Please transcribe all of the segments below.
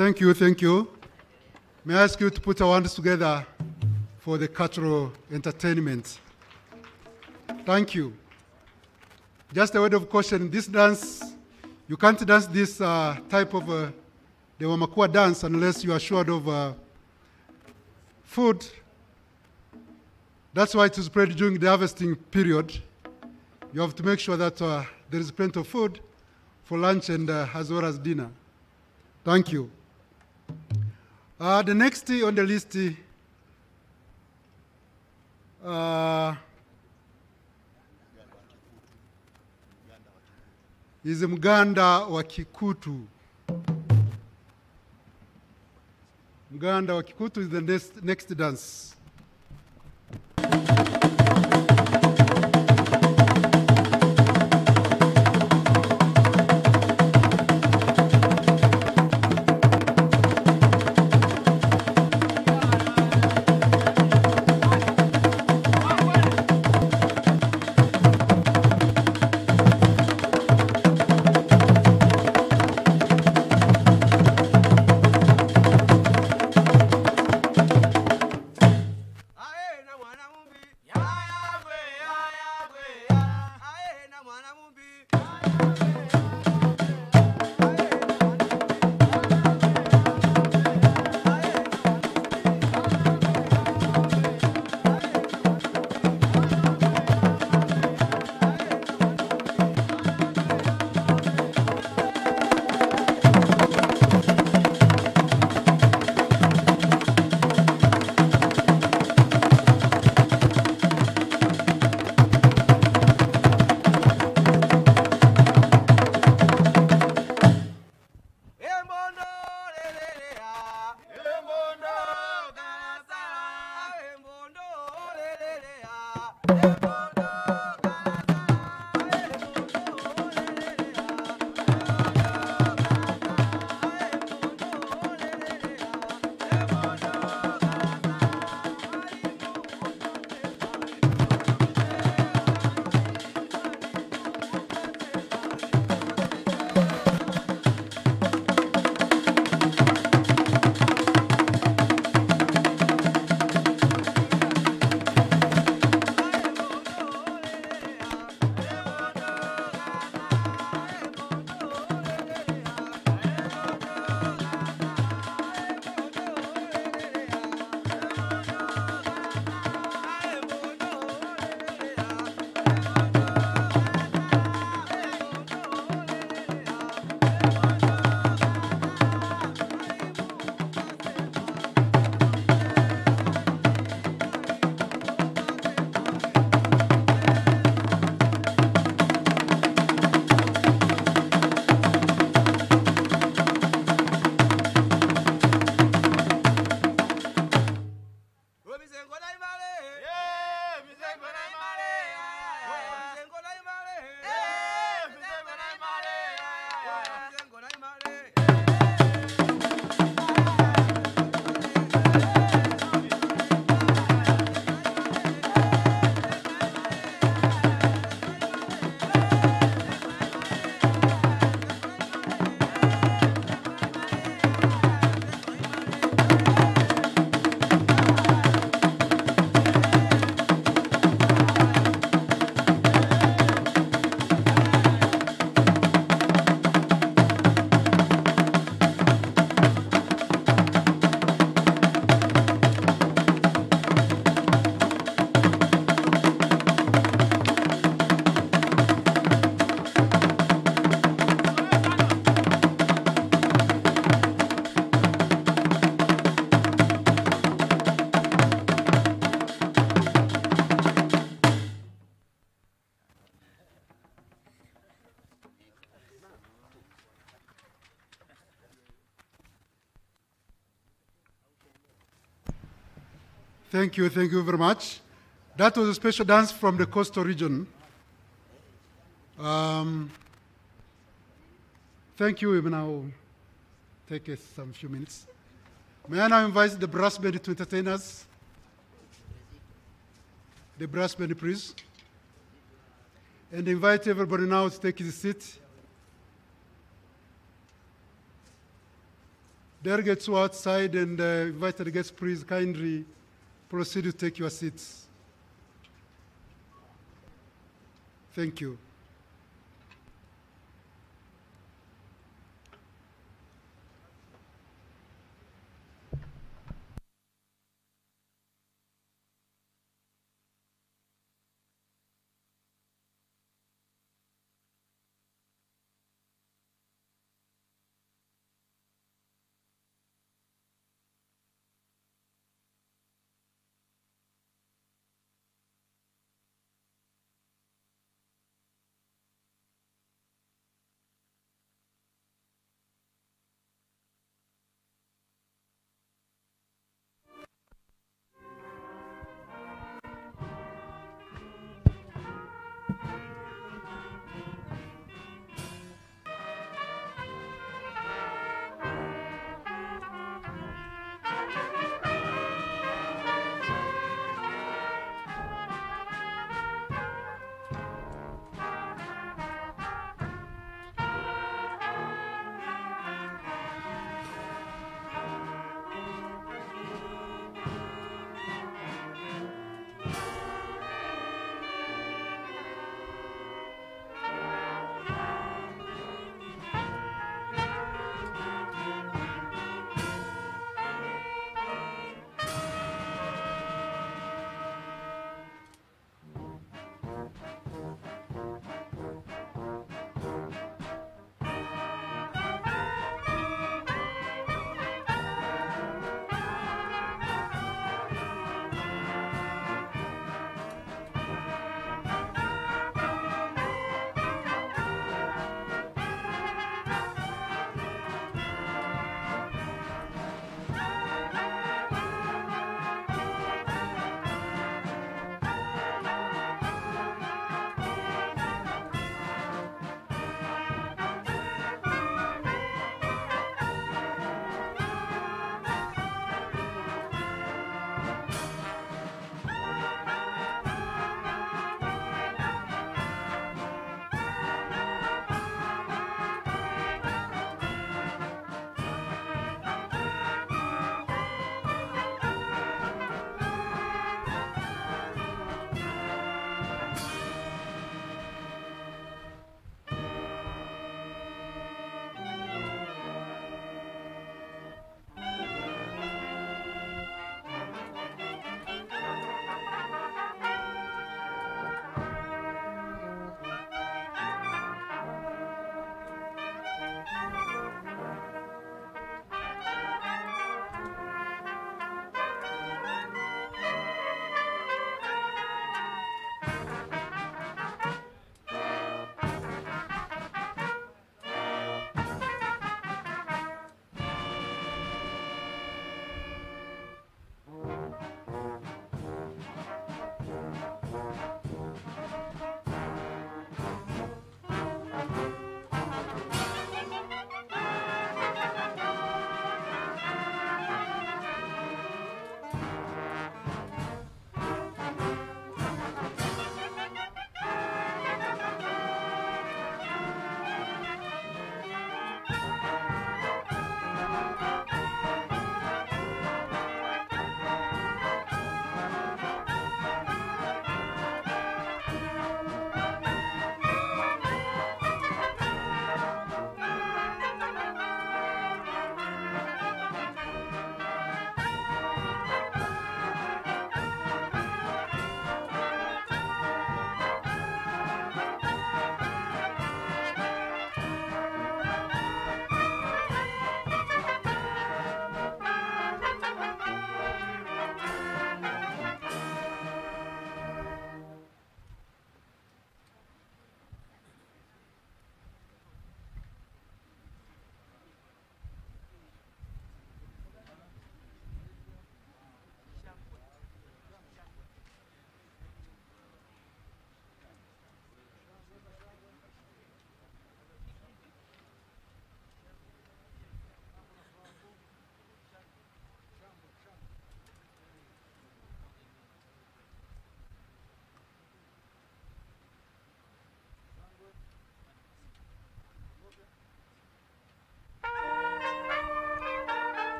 Thank you, thank you. May I ask you to put our hands together for the cultural entertainment. Thank you. Just a word of caution, this dance, you can't dance this type of the Wamakua dance unless you are assured of food. That's why it is spread during the harvesting period. You have to make sure that there is plenty of food for lunch and as well as dinner. Thank you. The next on the list is Mganda wa Kikutu. Mganda wa Kikutu is the next dance. Thank you very much. That was a special dance from the coastal region. Thank you. We will now take some few minutes. May I now invite the brass band to entertain us? The brass band, please. And invite everybody now to take his seat. Delegates who are outside and invited guests, please kindly proceed to take your seats. Thank you.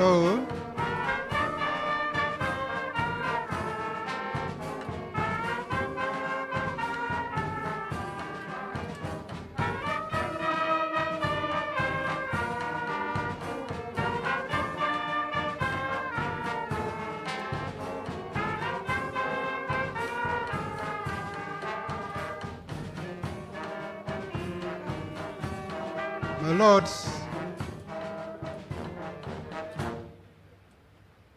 Hello.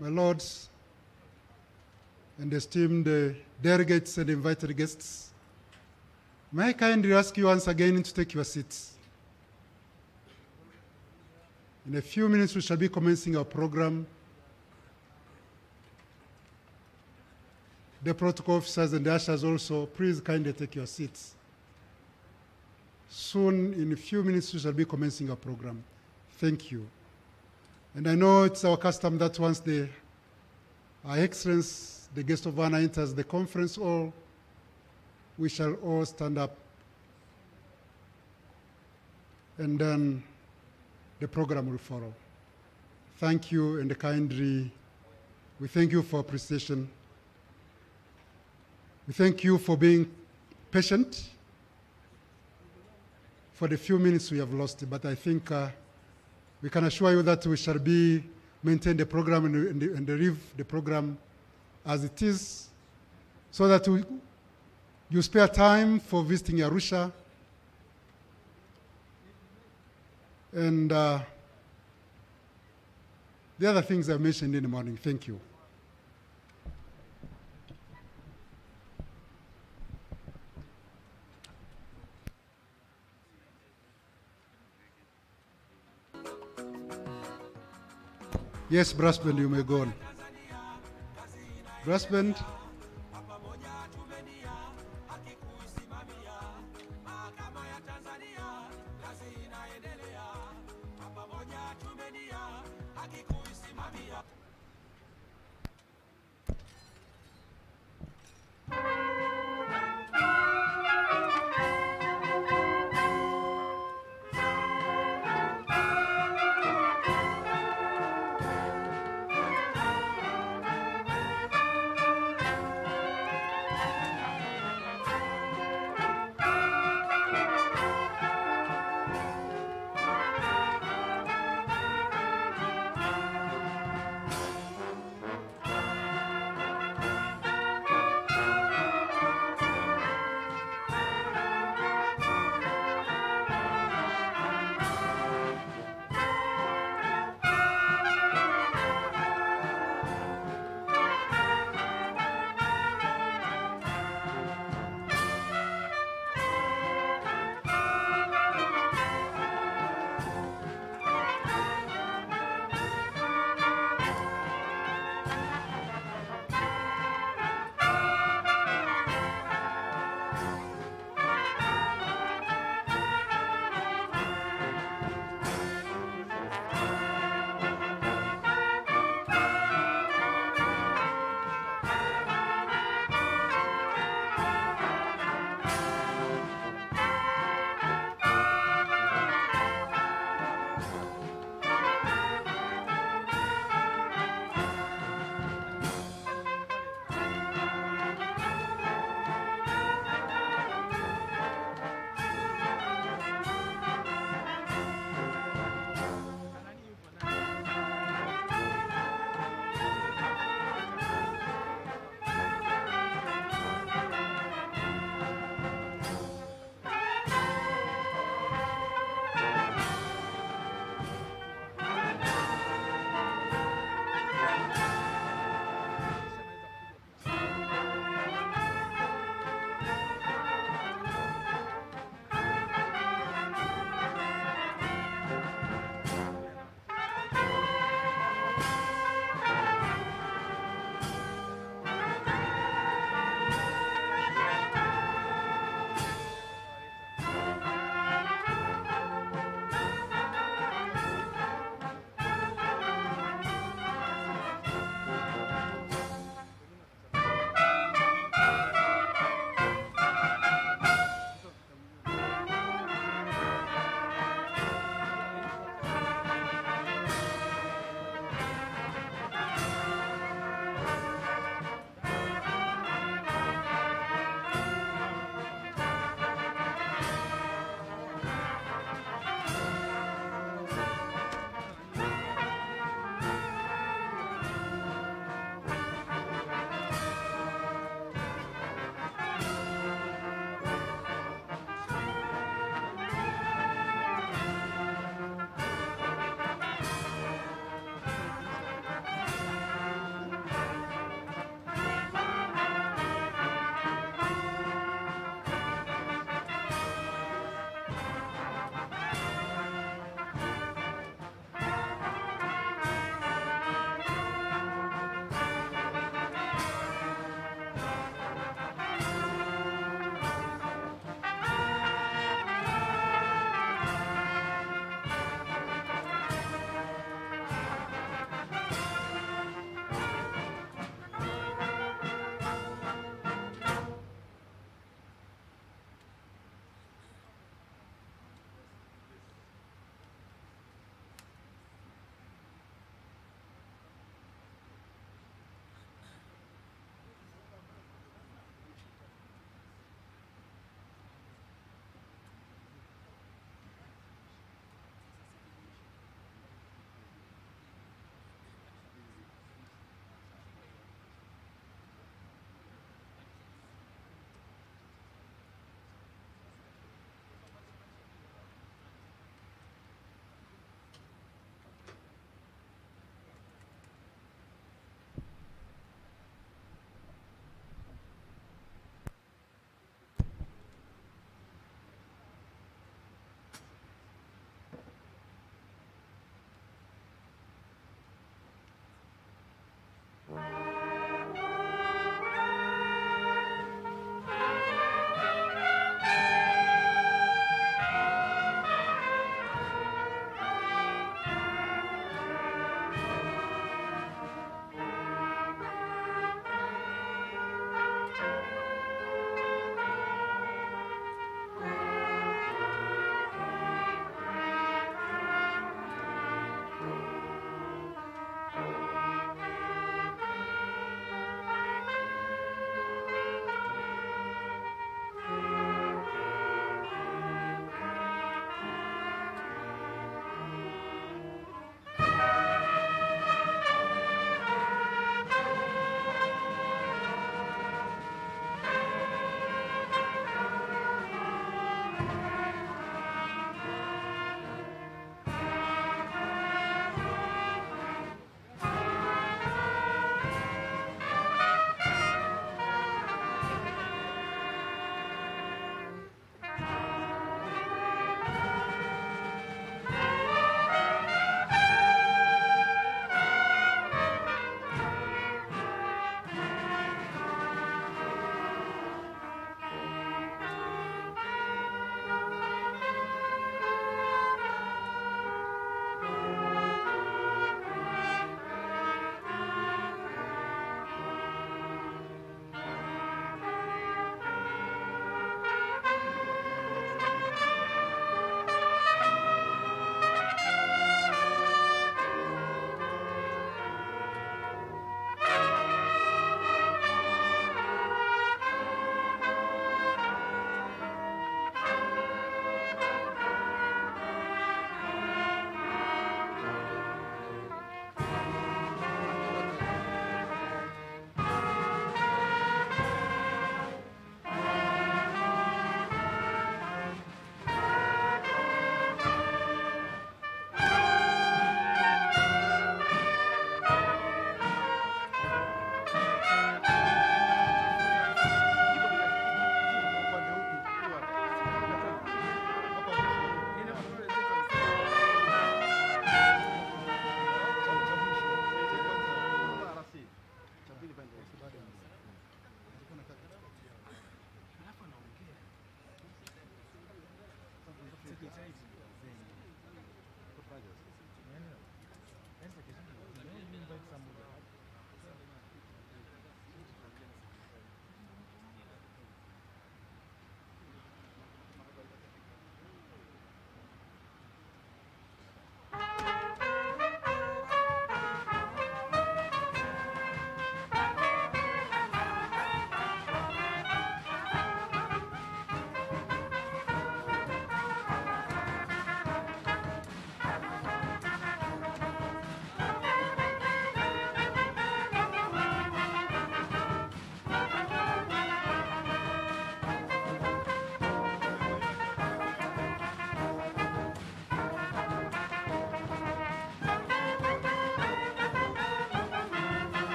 My lords, and esteemed delegates and invited guests, may I kindly ask you once again to take your seats. In a few minutes, we shall be commencing our program. The protocol officers and the ushers also, please kindly take your seats. Soon, in a few minutes, we shall be commencing our program. Thank you. And I know it's our custom that once Our Excellency, the guest of honor, enters the conference hall, we shall all stand up, and then the program will follow. Thank you, and kindly, we thank you for appreciation. We thank you for being patient for the few minutes we have lost, but I think we can assure you that we shall maintain the program and leave the program as it is, so that you spare time for visiting Arusha and the other things I mentioned in the morning. Thank you. Yes, brass band, you may go on. Brass band.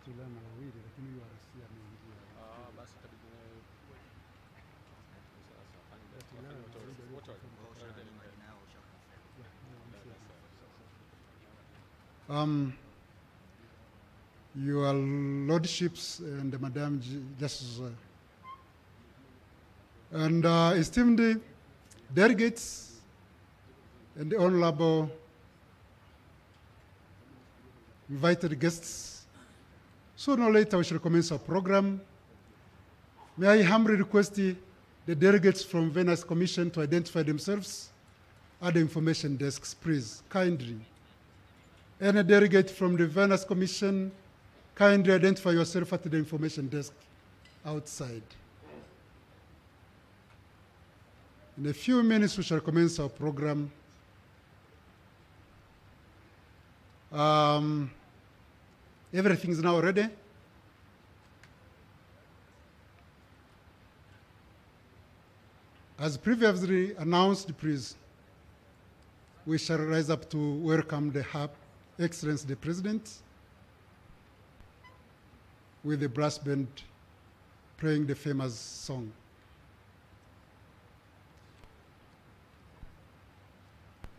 tulana wawili lakini huyu RC ameingia. Basi itabidi Your Lordships and Madam Justice and esteemed delegates and honorable invited guests, sooner or later we shall commence our program. May I humbly request the delegates from Venice Commission to identify themselves at the information desks, please, kindly. Any delegate from the Venice Commission, kindly identify yourself at the information desk outside. In a few minutes, we shall commence our program. Everything is now ready. As previously announced, please, we shall rise up to welcome the Her Excellency the President with the brass band playing the famous song.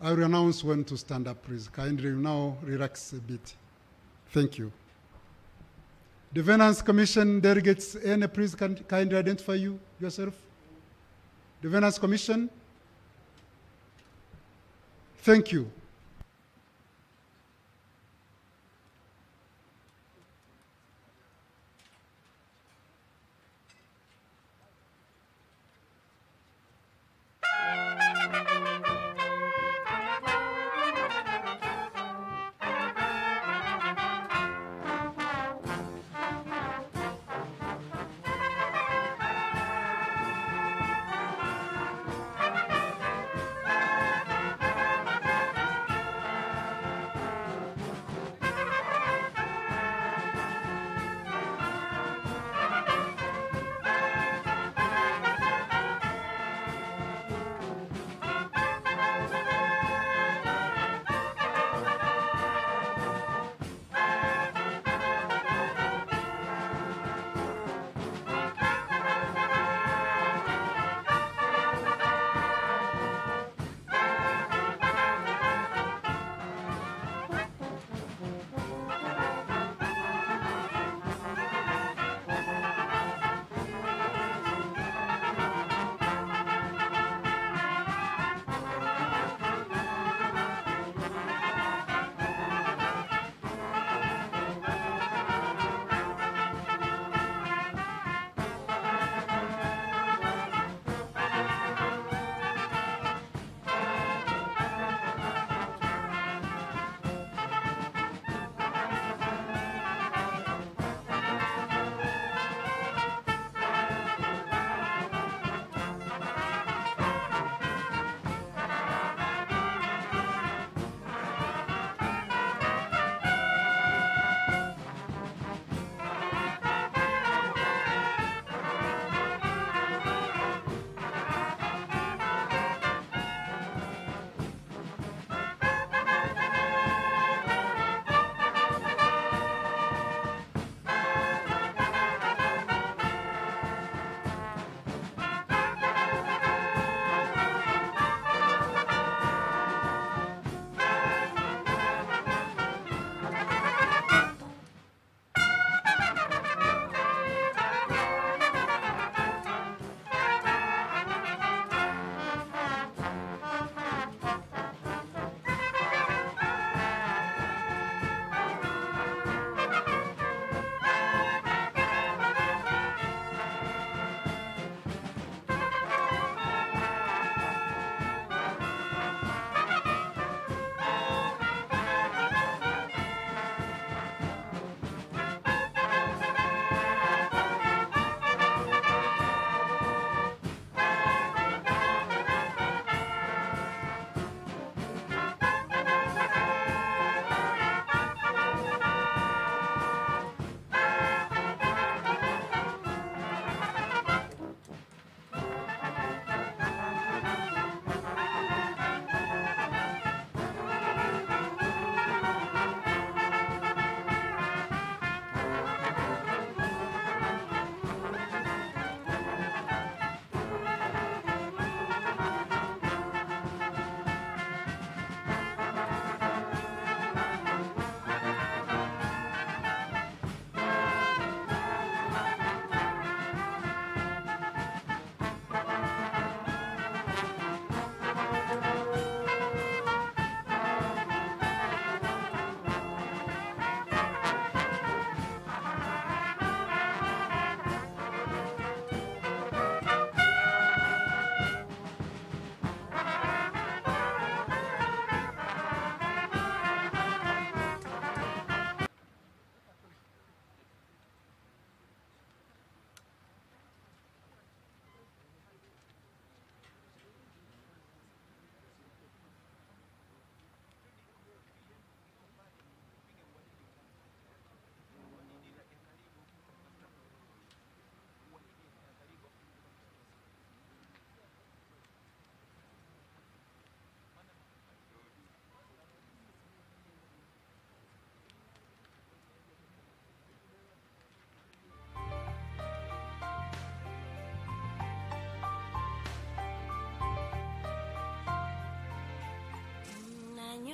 I will announce when to stand up, please. Kindly now relax a bit. Thank you. The Venice Commission delegates, any please kindly identify yourself. The Venice Commission. Thank you.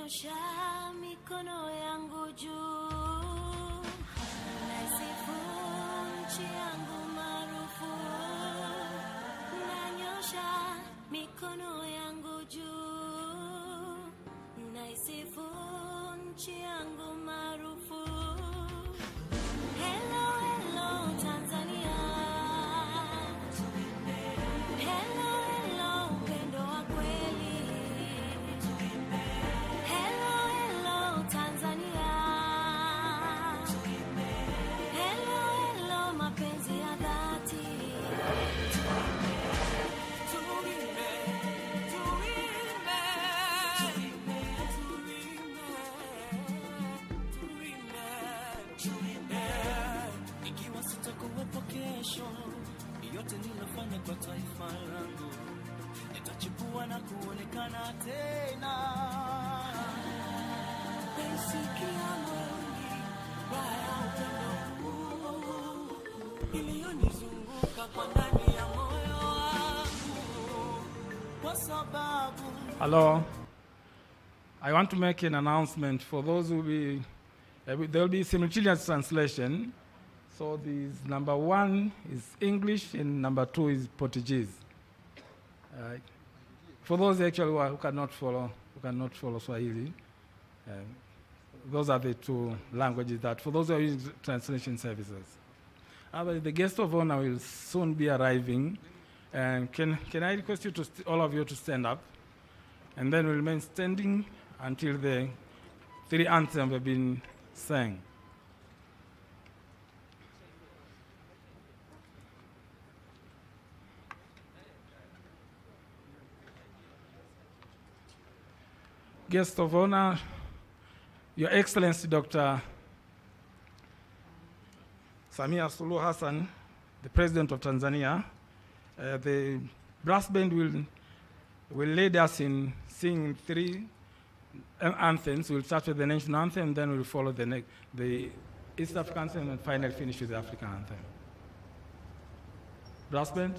nanyosha mikono yangu juu, naisifu nchi yangu maarufu. Nanyosha mikono yangu juu, naisifu nchi yangu maarufu. Hello, hello Tanzania. Hello, hello upendo wa kweli. Hello, hello Tanzania. Hello, hello mapenzi ya dhati. Ikiwa sitakuwepo kesho, yote nilofanya kwa taifa langu nitachukua na kuonekana tena. Sikia mwingi baya upendo iliyonizunguka kwa ndani ya moyo wangu, kwa sababu. Hello. I want to make an announcement for those who will be, there will be simultaneous translation. So this number 1 is English and number 2 is Portuguese. For those actually who cannot follow Swahili, those are the 2 languages that, for those who are using translation services. But the guest of honor will soon be arriving. And can I request you all of you to stand up? And then we'll remain standing until the 3 anthems have been sang. Guest of honor, Your Excellency Dr. Samia Suluhu Hassan, the President of Tanzania. The brass band will lead us in singing 3 anthems. We'll start with the national anthem, then we'll follow the East African anthem, and finally finish with the African anthem. Brass band.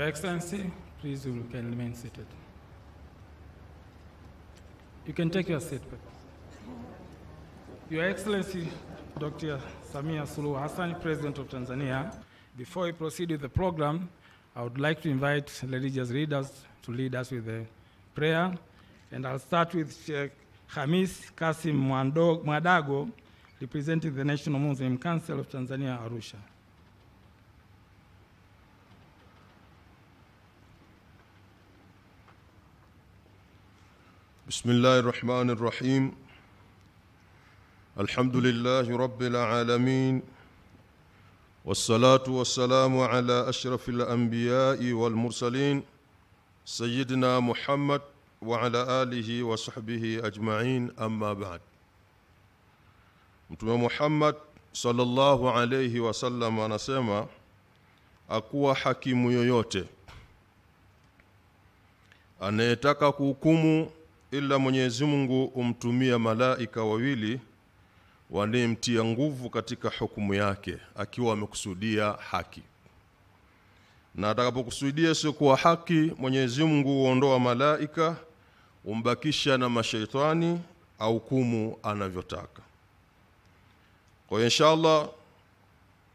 Your Excellency, please you can remain seated. You can take your seat. Your Excellency, Dr. Samia Suluhu Hassan, President of Tanzania, before we proceed with the program, I would like to invite religious leaders to lead us with a prayer. And I'll start with Sheikh Hamis Kasim Mwadago, representing the National Muslim Council of Tanzania, Arusha. بسم الله الرحمن الرحيم الحمد لله رب العالمين والصلاة والسلام على أشرف الأنبياء والمرسلين سيدنا محمد وعلى آله وصحبه أجمعين أما بعد. Mtume Muhammad sallallahu alayhi wasallam anasema akuwa hakimu yoyote anayetaka kuhukumu ila Mwenyezi Mungu umtumia malaika wawili wanemtia nguvu katika hukumu yake akiwa amekusudia haki. Na atakapokusudia sio kwa haki, Mwenyezi Mungu huondoa malaika umbakisha na mashaitani au hukumu anavyotaka. Kwa inshallah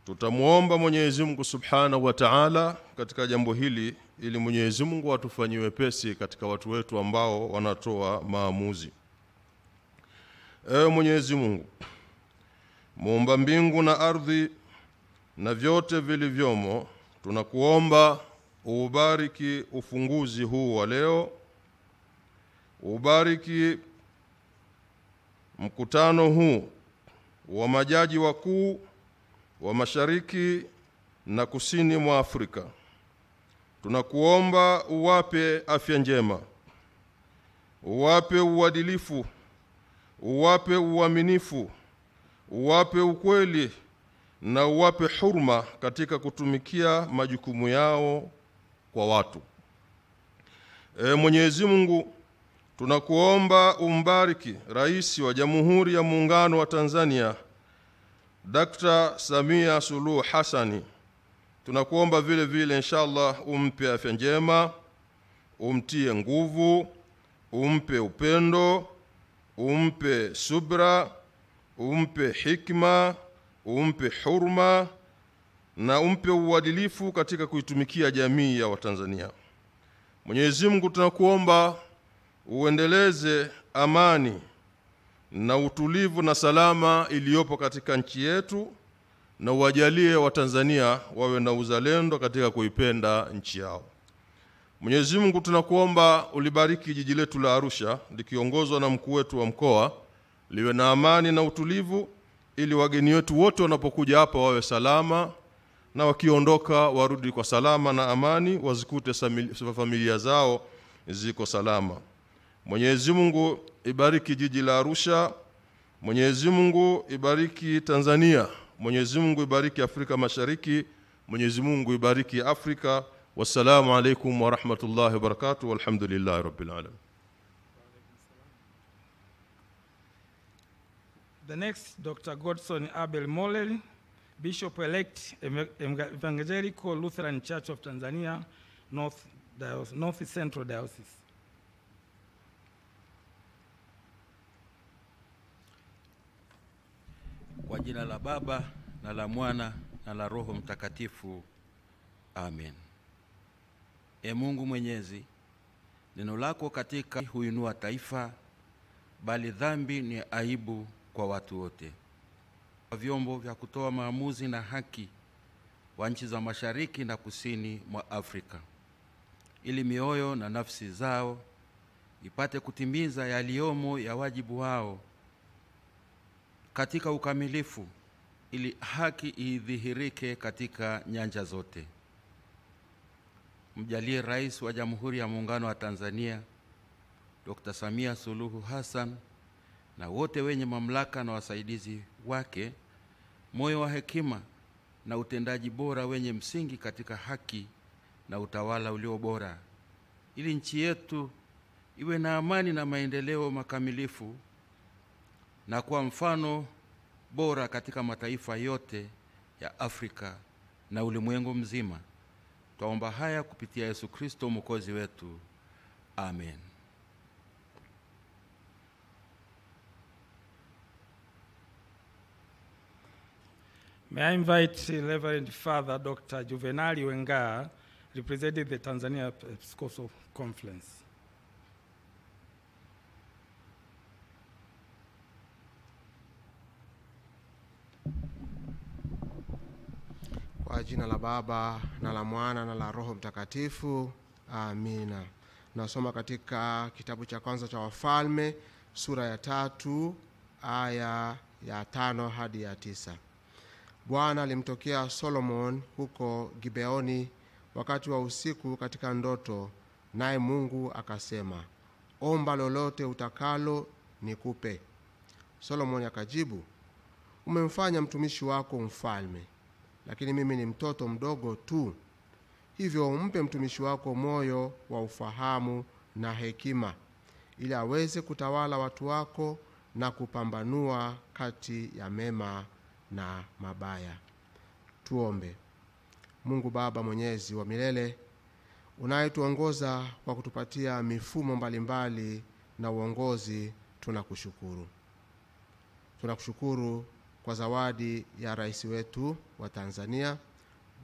tutamuomba Mwenyezi Mungu Subhanahu wa Ta'ala katika jambo hili ili Mwenyezi Mungu atufanyie wepesi katika watu wetu ambao wanatoa maamuzi. Ewe Mwenyezi Mungu, Muumba mbingu na ardhi na vyote vilivyomo, tunakuomba ubariki ufunguzi huu wa leo, ubariki mkutano huu wa majaji wakuu wa Mashariki na Kusini mwa Afrika. Tunakuomba uwape afya njema, uwape uadilifu, uwape uaminifu, uwape ukweli na uwape hurma katika kutumikia majukumu yao kwa watu. Mwenyezi Mungu, tunakuomba umbariki Rais wa Jamhuri ya Muungano wa Tanzania Dr. Samia Suluhu Hassan. Tunakuomba vile vile inshallah umpe afya njema, umtie nguvu, umpe upendo, umpe subra, umpe hikma, umpe hurma na umpe uadilifu katika kuitumikia jamii ya Watanzania. Mwenyezi Mungu, tunakuomba uendeleze amani na utulivu na salama iliyopo katika nchi yetu na uwajalie Watanzania wawe na uzalendo katika kuipenda nchi yao. Mwenyezi Mungu, tunakuomba ulibariki jiji letu la Arusha likiongozwa na mkuu wetu wa mkoa, liwe na amani na utulivu ili wageni wetu wote wanapokuja hapa wawe salama na wakiondoka warudi kwa salama na amani, wazikute familia zao ziko salama. Mwenyezi Mungu ibariki jiji la Arusha, Mwenyezi Mungu ibariki Tanzania, Mwenyezi Mungu ibariki Afrika Mashariki, Mwenyezi Mungu ibariki Afrika. Wassalamu alaykum wa rahmatullahi wa barakatuh, walhamdulillahi rabbil alamin. The next, Dr. Godson Abel Molel, Bishop-elect Evangelical Lutheran Church of Tanzania, North Central Diocese. Kwa jina la Baba na la Mwana na la Roho Mtakatifu. Amen. Mungu Mwenyezi, neno lako katika huinua taifa, bali dhambi ni aibu kwa watu wote. Kwa vyombo vya kutoa maamuzi na haki wa nchi za Mashariki na Kusini mwa Afrika, ili mioyo na nafsi zao ipate kutimiza yaliyomo ya wajibu wao katika ukamilifu, ili haki idhihirike katika nyanja zote. Mjalie Rais wa Jamhuri ya Muungano wa Tanzania Dr. Samia Suluhu Hassan na wote wenye mamlaka na wasaidizi wake moyo wa hekima na utendaji bora wenye msingi katika haki na utawala ulio bora, ili nchi yetu iwe na amani na maendeleo makamilifu na kuwa mfano bora katika mataifa yote ya Afrika na ulimwengu mzima. Twaomba haya kupitia Yesu Kristo Mwokozi wetu. Amen. May I invite Reverend Father Dr. Juvenali Wenga, representing the Tanzania Episcopal Conference. Kwa jina la Baba na la Mwana na la Roho Mtakatifu. Amina. Nasoma katika kitabu cha kwanza cha Wafalme sura ya 3 aya ya 5 hadi ya 9. Bwana alimtokea Solomon huko Gibeoni wakati wa usiku katika ndoto, naye Mungu akasema, omba lolote utakalo nikupe. Solomon akajibu, umemfanya mtumishi wako mfalme, lakini mimi ni mtoto mdogo tu. Hivyo umpe mtumishi wako moyo wa ufahamu na hekima, ili aweze kutawala watu wako na kupambanua kati ya mema na mabaya. Tuombe. Mungu Baba mwenyezi wa milele, unayetuongoza kwa kutupatia mifumo mbalimbali na uongozi, tunakushukuru. Tunakushukuru kwa zawadi ya Rais wetu wa Tanzania,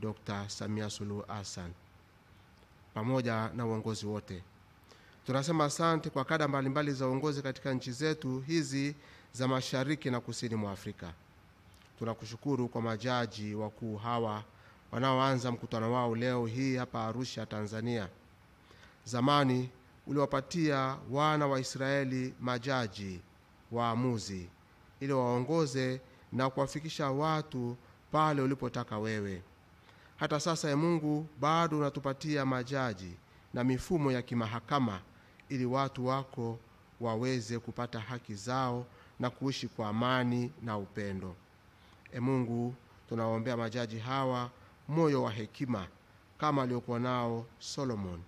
Dr. Samia Suluhu Hassan, pamoja na uongozi wote. Tunasema asante kwa kada mbalimbali za uongozi katika nchi zetu hizi za Mashariki na Kusini mwa Afrika. Tunakushukuru kwa majaji wakuu hawa wanaoanza mkutano wao leo hii hapa Arusha, Tanzania. Zamani uliwapatia wana wa Israeli majaji waamuzi, ili waongoze na kuwafikisha watu pale ulipotaka wewe. Hata sasa ya Mungu bado unatupatia majaji na mifumo ya kimahakama, ili watu wako waweze kupata haki zao na kuishi kwa amani na upendo. Mungu, tunawaombea majaji hawa moyo wa hekima kama aliokuwa nao Solomon,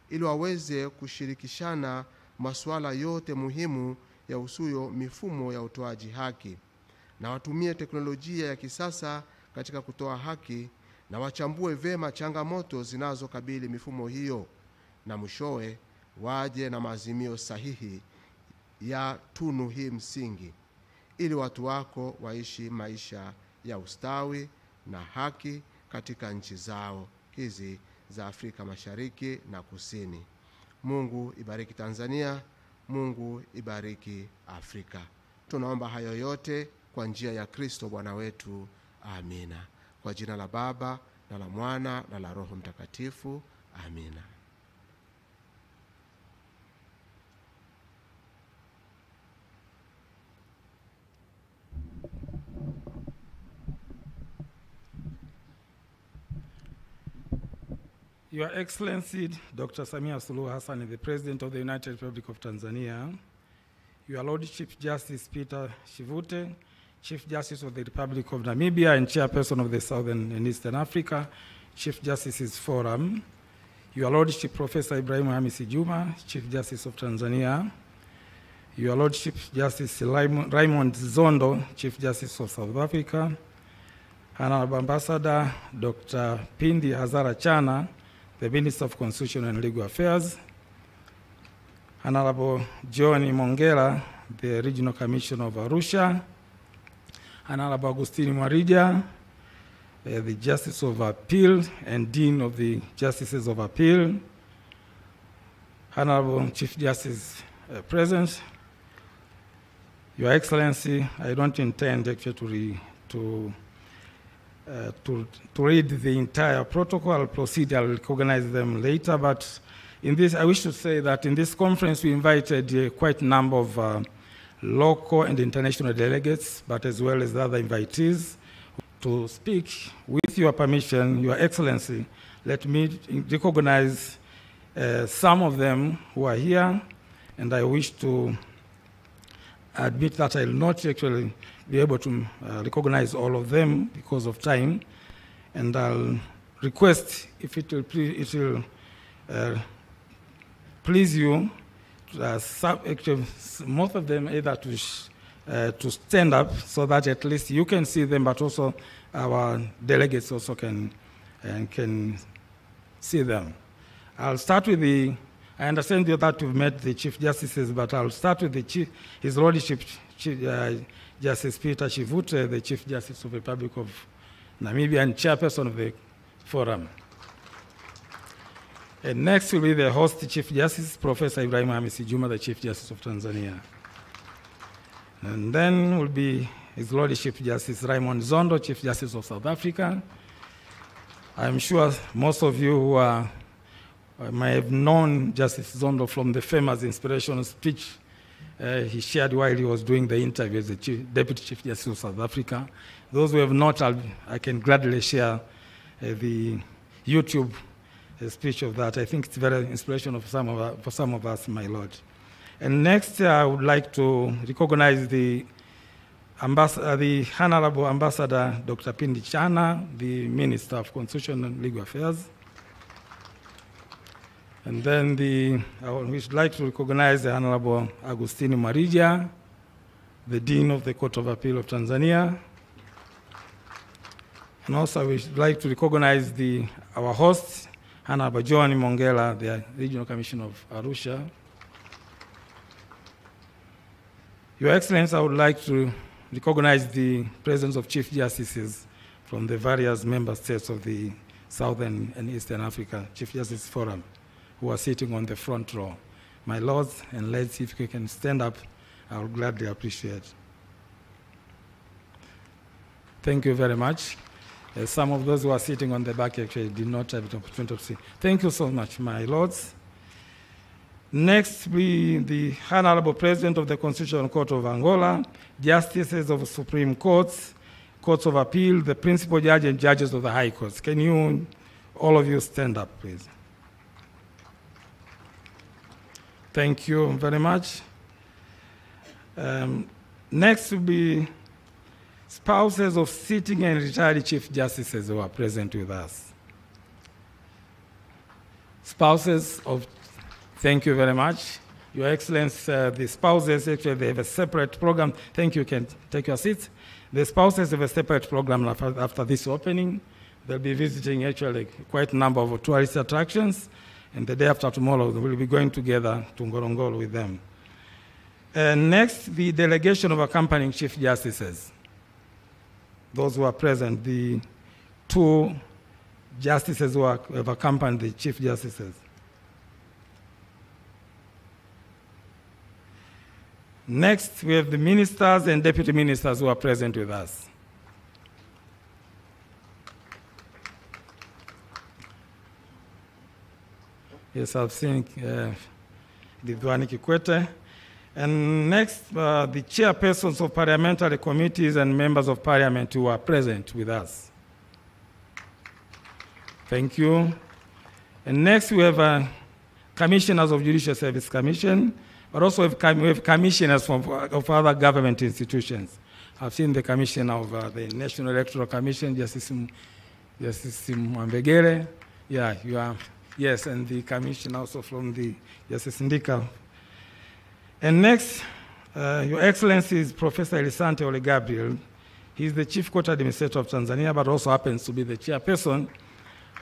ili waweze kushirikishana masuala yote muhimu ya usuyo mifumo ya utoaji haki, na watumie teknolojia ya kisasa katika kutoa haki, na wachambue vema changamoto zinazokabili mifumo hiyo, na mwishowe waje na maazimio sahihi ya tunu hii msingi, ili watu wako waishi maisha ya ustawi na haki katika nchi zao hizi za Afrika Mashariki na Kusini. Mungu ibariki Tanzania, Mungu ibariki Afrika. Tunaomba hayo yote kwa njia ya Kristo Bwana wetu. Amina. Kwa jina la Baba na la Mwana na la Roho Mtakatifu. Amina. Your Excellency, Dr. Samia Suluhu Hassan, the President of the United Republic of Tanzania, Your Lord Chief Justice Peter Shivute, Chief Justice of the Republic of Namibia and Chairperson of the Southern and Eastern Africa Chief Justices Forum, Your Lordship Professor Ibrahim Hamisi Juma, Chief Justice of Tanzania, Your Lordship Justice Raymond Zondo, Chief Justice of South Africa, Honorable Ambassador Dr. Pindi Hazara Chana, the Minister of Constitution and Legal Affairs, Honorable John Mongela, the Regional Commissioner of Arusha, Honorable Agustini Mwarija, the Justice of Appeal and Dean of the Justices of Appeal, Honorable Chief Justice present, Your Excellency, I don't intend actually to read the entire protocol. I'll proceed, I'll recognize them later, but in this, I wish to say that in this conference we invited quite a number of local and international delegates, but as well as the other invitees to speak. With your permission, Your Excellency, let me recognize some of them who are here, and I wish to admit that I will not actually be able to recognize all of them because of time, and I'll request if it will please you, actually, most of them either to stand up so that at least you can see them, but also our delegates also can see them. I'll start with I understand that you've met the Chief Justices, but I'll start with His Lordship Justice Peter Chivute, the Chief Justice of the Republic of Namibia and Chairperson of the Forum. And next will be the host Chief Justice, Professor Ibrahim Hamisi Juma, the Chief Justice of Tanzania. And then will be His Lordship Justice Raymond Zondo, Chief Justice of South Africa. I'm sure most of you who may have known Justice Zondo from the famous inspirational speech he shared while he was doing the interview as the Deputy Chief Justice of South Africa. Those who have not, I can gladly share the YouTube speech of that. I think it's very inspirational for some of us, my Lord. And next, I would like to recognize the Honorable Ambassador Dr. Pindi Chana, the Minister of Constitution and Legal Affairs. And then I would like to recognize the Honorable Agustino Marija, the Dean of the Court of Appeal of Tanzania. And also, we would like to recognize our host, Honorable John Mongela, the Regional Commissioner of Arusha. Your Excellency, I would like to recognize the presence of Chief Justices from the various member states of the Southern and Eastern Africa Chief Justice Forum, who are sitting on the front row. My lords and ladies, if you can stand up, I will gladly appreciate. Thank you very much. Some of those who are sitting on the back actually did not have the opportunity to see. Thank you so much, my lords. Next, the Honorable President of the Constitutional Court of Angola, Justices of Supreme Courts, Courts of Appeal, the Principal Judge and Judges of the High Courts. Can you, all of you, stand up, please? Thank you very much. Next will be spouses of sitting and retired Chief Justices who are present with us. Spouses of, thank you very much. Your Excellency, the spouses, actually, they have a separate program. Thank you, can take your seats. The spouses have a separate program after this opening. They'll be visiting actually quite a number of tourist attractions. And the day after tomorrow, we'll be going together to Ngorongoro with them. Next, the delegation of accompanying Chief Justices. Those who are present, the 2 justices who have accompanied the Chief Justices. Next, we have the ministers and deputy ministers who are present with us. Yes, I've seen Lidwani Kikwete. And next, the chairpersons of parliamentary committees and members of parliament who are present with us. Thank you. And next, we have commissioners of Judicial Service Commission, but also we have commissioners of other government institutions. I've seen the commissioner of the National Electoral Commission, Justice Mwambegele. Yeah, you are. Yes, and the commissioner also from the Justice Ndika. And next, Your Excellency is Professor Elisante Ole Gabriel. He's the Chief Court Administrator of Tanzania, but also happens to be the chairperson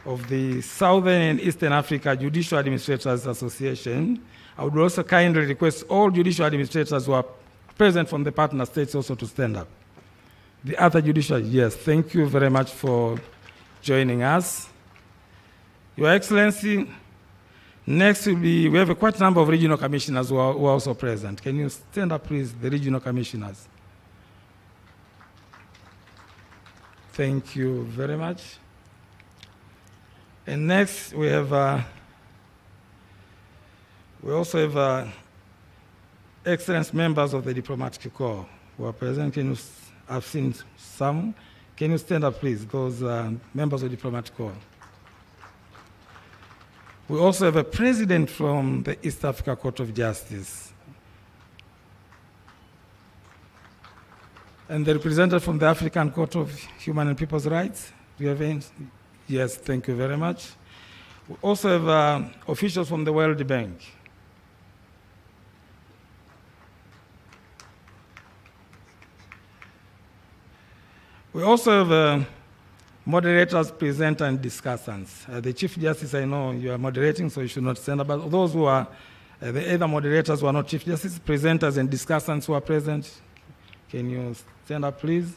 of the Southern and Eastern Africa Judicial Administrators Association. I would also kindly request all judicial administrators who are present from the partner states also to stand up. The other judicial, yes, thank you very much for joining us. Your Excellency, next will be, we have quite a number of regional commissioners who are also present. Can you stand up, please, the regional commissioners? Thank you very much. And next, we have, we also have excellent members of the diplomatic corps who are present. Can you, I've seen some. Can you stand up, please, those members of the diplomatic corps? We also have a president from the East Africa Court of Justice. And the representative from the African Court of Human and People's Rights. Do you have any? Yes, thank you very much. We also have officials from the World Bank. We also have Moderators, presenter, and discussants. The Chief Justice, I know you are moderating, so you should not stand up. But those who are the other moderators who are not Chief Justice, presenters, and discussants who are present, can you stand up, please?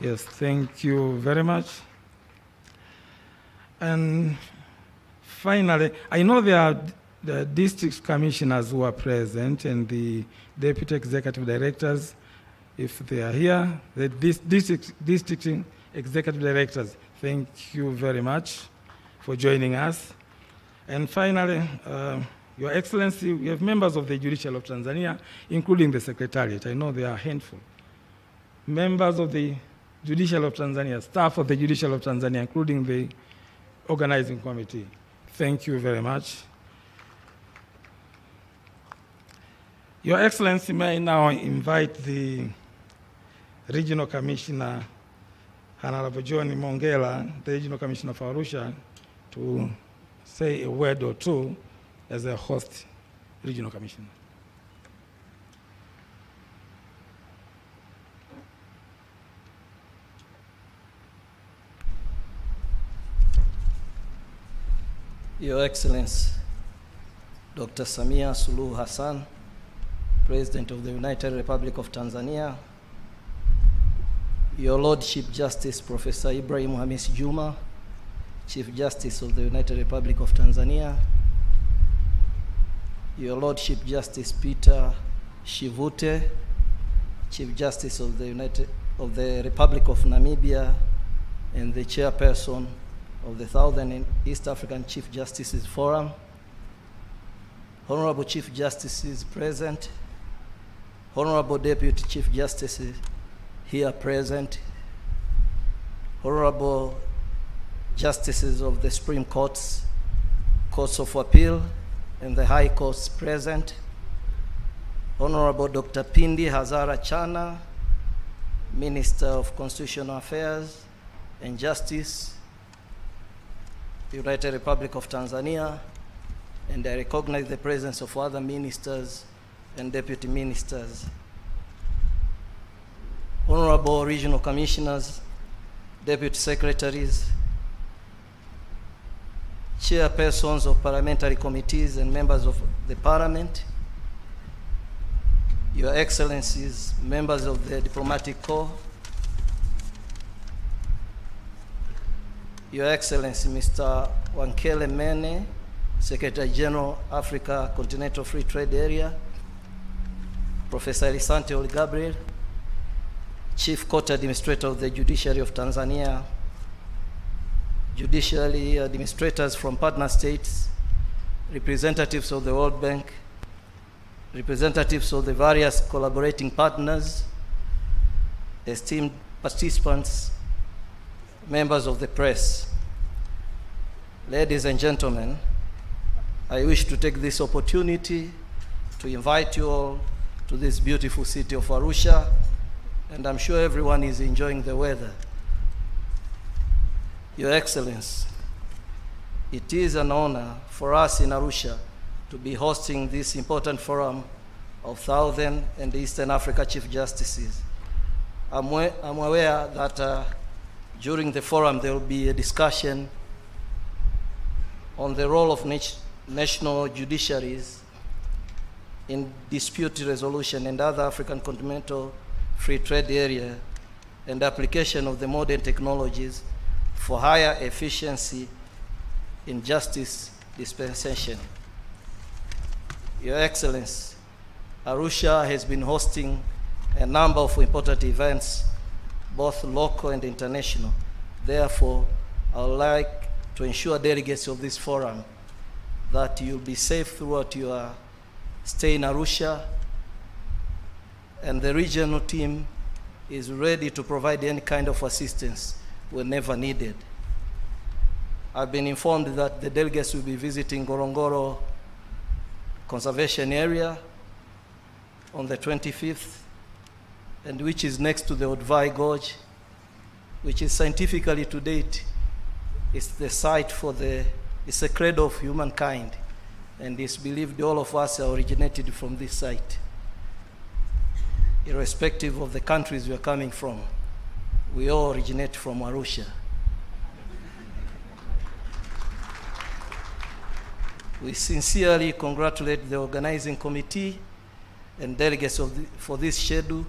Yes, thank you very much. And finally, I know there are the district commissioners who are present and the deputy executive directors, if they are here, the district executive directors, thank you very much for joining us. And finally, Your Excellency, we have members of the Judiciary of Tanzania, including the Secretariat. I know there are a handful. Members of the Judiciary of Tanzania, staff of the Judiciary of Tanzania, including the organizing committee. Thank you very much. Your Excellency, may I now invite the Regional Commissioner, Honorable John Mongela, the Regional Commissioner for Arusha, to say a word or two as a host Regional Commissioner. Your Excellency, Dr. Samia Suluhu Hassan, President of the United Republic of Tanzania, Your Lordship Justice Professor Ibrahim Hamis Juma, Chief Justice of the United Republic of Tanzania, Your Lordship Justice Peter Shivute, Chief Justice of the Republic of Namibia and the Chairperson of the Southern and East African Chief Justices Forum, Honorable Chief Justices present, Honorable Deputy Chief Justices here present, Honorable Justices of the Supreme Courts, Courts of Appeal, and the High Courts present, Honorable Dr. Pindi Hazara Chana, Minister of Constitutional Affairs and Justice, United Republic of Tanzania, and I recognize the presence of other ministers and deputy ministers. Honorable Regional Commissioners, Deputy Secretaries, Chairpersons of parliamentary committees and members of the Parliament, Your Excellencies, members of the Diplomatic Corps, Your Excellency, Mr. Wankele Mene, Secretary General, Africa Continental Free Trade Area, Professor Elisante Oli Gabriel, Chief Court Administrator of the Judiciary of Tanzania, Judiciary Administrators from partner states, representatives of the World Bank, representatives of the various collaborating partners, esteemed participants, members of the press. Ladies and gentlemen, I wish to take this opportunity to invite you all to this beautiful city of Arusha, and I'm sure everyone is enjoying the weather. Your Excellency, it is an honor for us in Arusha to be hosting this important forum of Southern and Eastern Africa Chief Justices. I'm aware that during the forum there will be a discussion on the role of national judiciaries in dispute resolution and other African continental free trade area and application of the modern technologies for higher efficiency in justice dispensation. Your Excellency, Arusha has been hosting a number of important events, both local and international. Therefore, I would like to ensure delegates of this forum that you'll be safe throughout your stay in Arusha, and the regional team is ready to provide any kind of assistance whenever needed. I've been informed that the delegates will be visiting Ngorongoro Conservation Area on the 25th, and which is next to the Odvai Gorge, which is scientifically to date, is the site for it's a cradle of humankind, and it's believed all of us are originated from this site, irrespective of the countries we are coming from. We all originate from Arusha. We sincerely congratulate the organizing committee and delegates for this schedule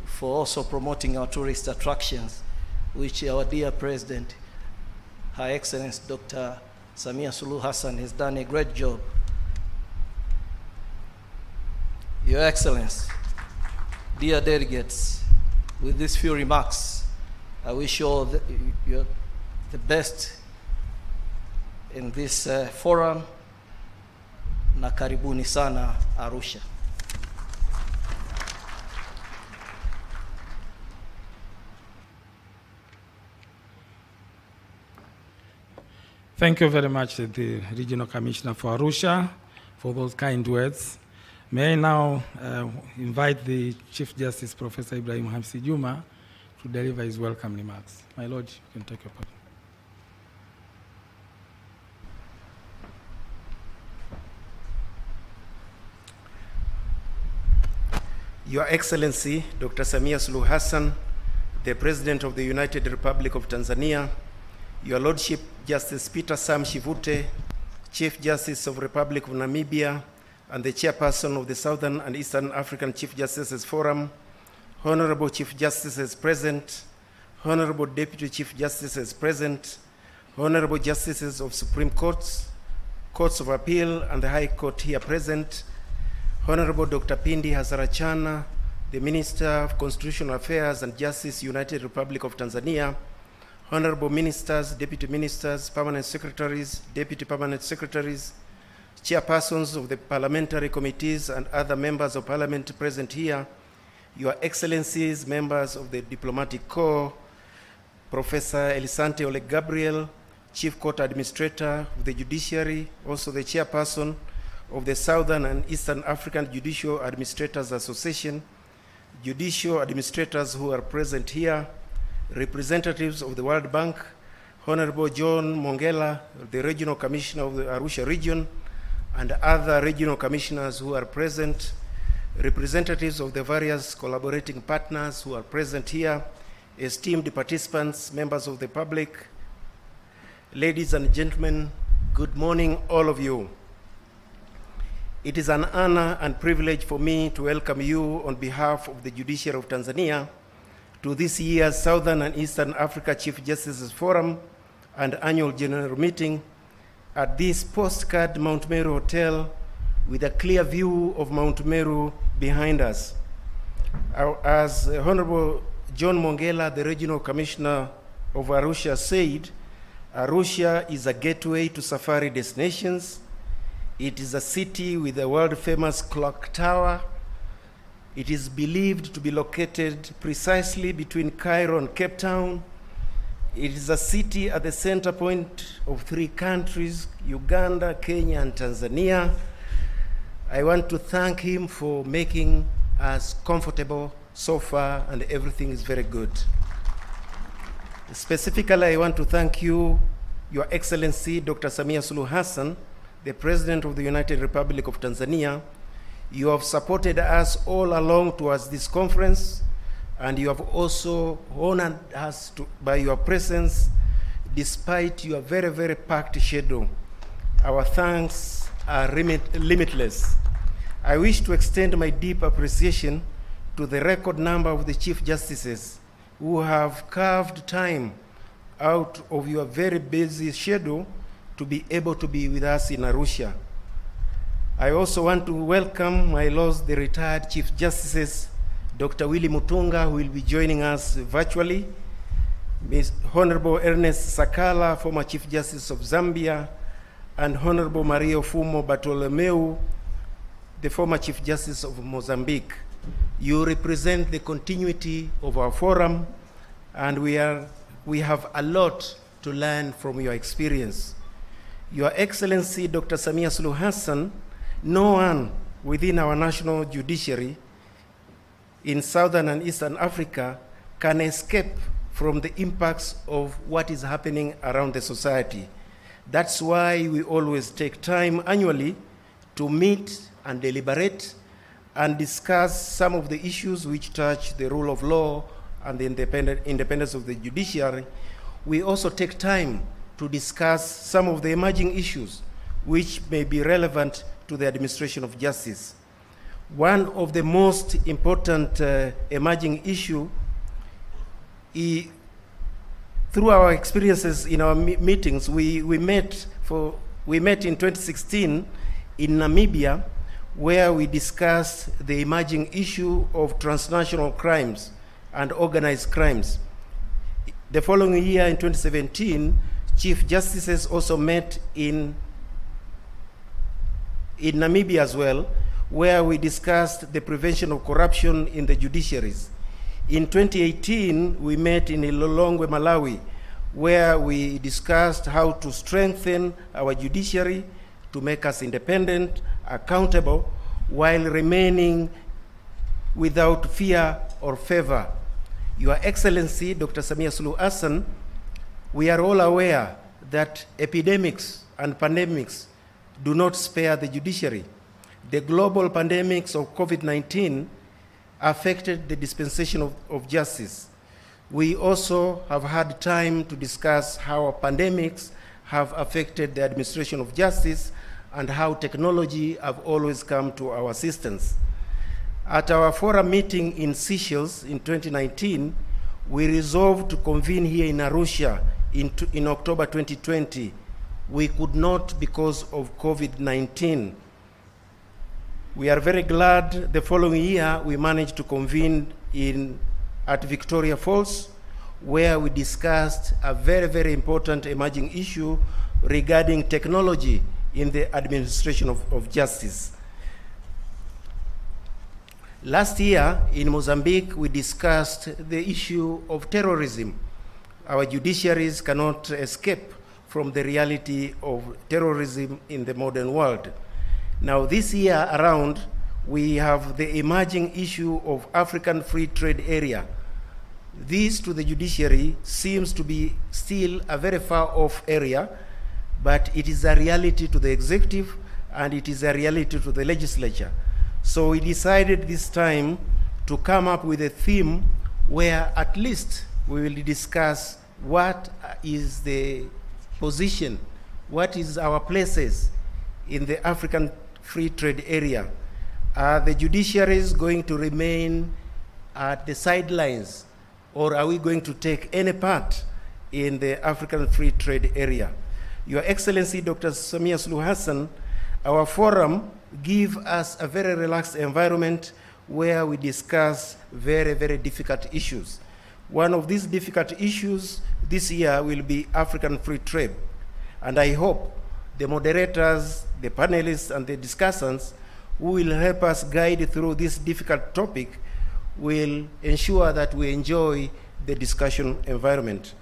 for also promoting our tourist attractions, which our dear President, Her Excellency Dr. Samia Suluhu Hassan, has done a great job. Your Excellency, dear delegates, with these few remarks, I wish you all the best in this forum, na karibuni sana Arusha. Thank you very much to the Regional Commissioner for Arusha for those kind words. May I now invite the Chief Justice, Professor Ibrahim Hamsi Juma, to deliver his welcome remarks. My Lord, you can take your part. Your Excellency, Dr. Samia Suluhu Hassan, the President of the United Republic of Tanzania, Your Lordship, Justice Peter Sam Shivute, Chief Justice of Republic of Namibia, and the Chairperson of the Southern and Eastern African Chief Justices Forum, Honorable Chief Justices present, Honorable Deputy Chief Justices present, Honorable Justices of Supreme Courts, Courts of Appeal, and the High Court here present, Honorable Dr. Pindi Hasarachana, the Minister of Constitutional Affairs and Justice, United Republic of Tanzania, Honorable Ministers, Deputy Ministers, Permanent Secretaries, Deputy Permanent Secretaries, Chairpersons of the parliamentary committees and other members of Parliament present here, Your Excellencies, members of the Diplomatic Corps, Professor Elisante Oleg Gabriel, Chief Court Administrator of the Judiciary, also the Chairperson of the Southern and Eastern African Judicial Administrators Association, judicial administrators who are present here, representatives of the World Bank, Honorable John Mongela, the Regional Commissioner of the Arusha region, and other regional commissioners who are present, representatives of the various collaborating partners who are present here, esteemed participants, members of the public, ladies and gentlemen, good morning, all of you. It is an honor and privilege for me to welcome you on behalf of the Judiciary of Tanzania to this year's Southern and Eastern Africa Chief Justices Forum and Annual General Meeting at this postcard Mount Meru Hotel with a clear view of Mount Meru behind us. As Honorable John Mongela, the Regional Commissioner of Arusha, said, Arusha is a gateway to safari destinations. It is a city with a world-famous clock tower. It is believed to be located precisely between Cairo and Cape Town. It is a city at the center point of three countries, Uganda, Kenya, and Tanzania. I want to thank him for making us comfortable so far, and everything is very good. Specifically, I want to thank you, Your Excellency, Dr. Samia Suluhu Hassan, the President of the United Republic of Tanzania. You have supported us all along towards this conference, and you have also honored us by your presence despite your very, very packed schedule. Our thanks are limitless. I wish to extend my deep appreciation to the record number of the Chief Justices who have carved time out of your very busy schedule to be able to be with us in Arusha. I also want to welcome my lords, the retired Chief Justices, Dr. Willy Mutunga, who will be joining us virtually, Ms. Honorable Ernest Sakala, former Chief Justice of Zambia, and Honorable Maria Fumo Bartolomeu, the former Chief Justice of Mozambique. You represent the continuity of our forum, and we have a lot to learn from your experience. Your Excellency, Dr. Samia Suluhu Hassan, no one within our national judiciary in Southern and Eastern Africa can escape from the impacts of what is happening around the society. That's why we always take time annually to meet and deliberate and discuss some of the issues which touch the rule of law and the independence of the judiciary, we also take time to discuss some of the emerging issues which may be relevant to the administration of justice. One of the most important emerging issue, through our experiences in our meetings, we met in 2016 in Namibia, where we discussed the emerging issue of transnational crimes and organized crimes. The following year, in 2017, Chief Justices also met in Namibia as well, where we discussed the prevention of corruption in the judiciaries. In 2018, we met in Lilongwe, Malawi, where we discussed how to strengthen our judiciary to make us independent, accountable, while remaining without fear or favor. Your Excellency, Dr. Samia Suluhu Hassan, we are all aware that epidemics and pandemics do not spare the judiciary. The global pandemics of COVID-19 affected the dispensation of justice. We also have had time to discuss how pandemics have affected the administration of justice and how technology have always come to our assistance. At our forum meeting in Seychelles in 2019, we resolved to convene here in Arusha in October 2020. We could not because of COVID-19. We are very glad the following year we managed to convene at Victoria Falls, where we discussed a very, very important emerging issue regarding technology in the administration of justice. Last year in Mozambique, we discussed the issue of terrorism. Our judiciaries cannot escape from the reality of terrorism in the modern world. Now, this year around, we have the emerging issue of African Free Trade Area. This, to the judiciary, seems to be still a very far-off area, but it is a reality to the executive, and it is a reality to the legislature. So we decided this time to come up with a theme where at least we will discuss what is the position, what is our places in the African Free Trade Area. Are the judiciaries going to remain at the sidelines, or are we going to take any part in the African Free Trade Area? Your Excellency, Dr. Samia Suluhu Hassan, our forum gives us a very relaxed environment where we discuss very, very difficult issues. One of these difficult issues this year will be African free trade. And I hope the moderators, the panelists, and the discussants who will help us guide through this difficult topic will ensure that we enjoy the discussion environment.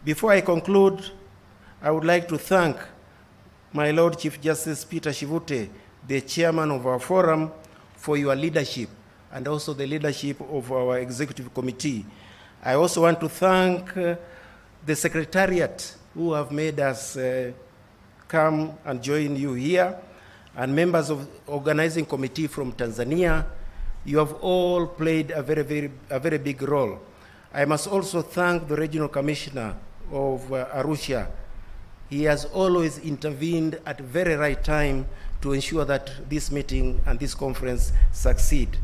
Before I conclude, I would like to thank my Lord Chief Justice Peter Shivute, the chairman of our forum, for your leadership and also the leadership of our executive committee. I also want to thank the secretariat who have made us come and join you here, and members of the organizing committee from Tanzania. You have all played a very big role. I must also thank the regional commissioner of Arusha. He has always intervened at the very right time to ensure that this meeting and this conference succeed.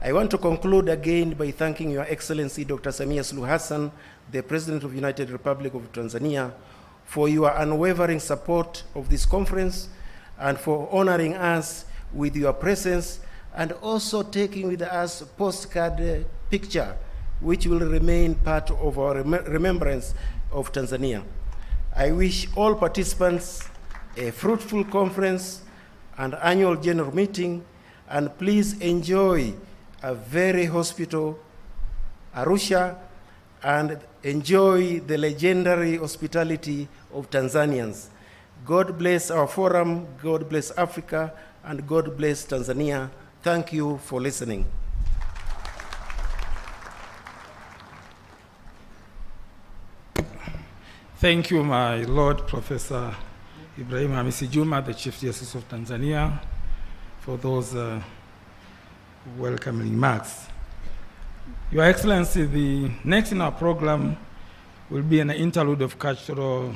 I want to conclude again by thanking Your Excellency Dr. Samia Suluhu Hassan, the President of the United Republic of Tanzania, for your unwavering support of this conference and for honoring us with your presence, and also taking with us a postcard picture which will remain part of our remembrance of Tanzania. I wish all participants a fruitful conference and annual general meeting, and please enjoy a very hospitable Arusha and enjoy the legendary hospitality of Tanzanians. God bless our forum, God bless Africa, and God bless Tanzania. Thank you for listening. Thank you, my Lord Professor Ibrahim Hamisi Juma, the Chief Justice of Tanzania, for those welcoming remarks. Your Excellency, the next in our program will be an interlude of cultural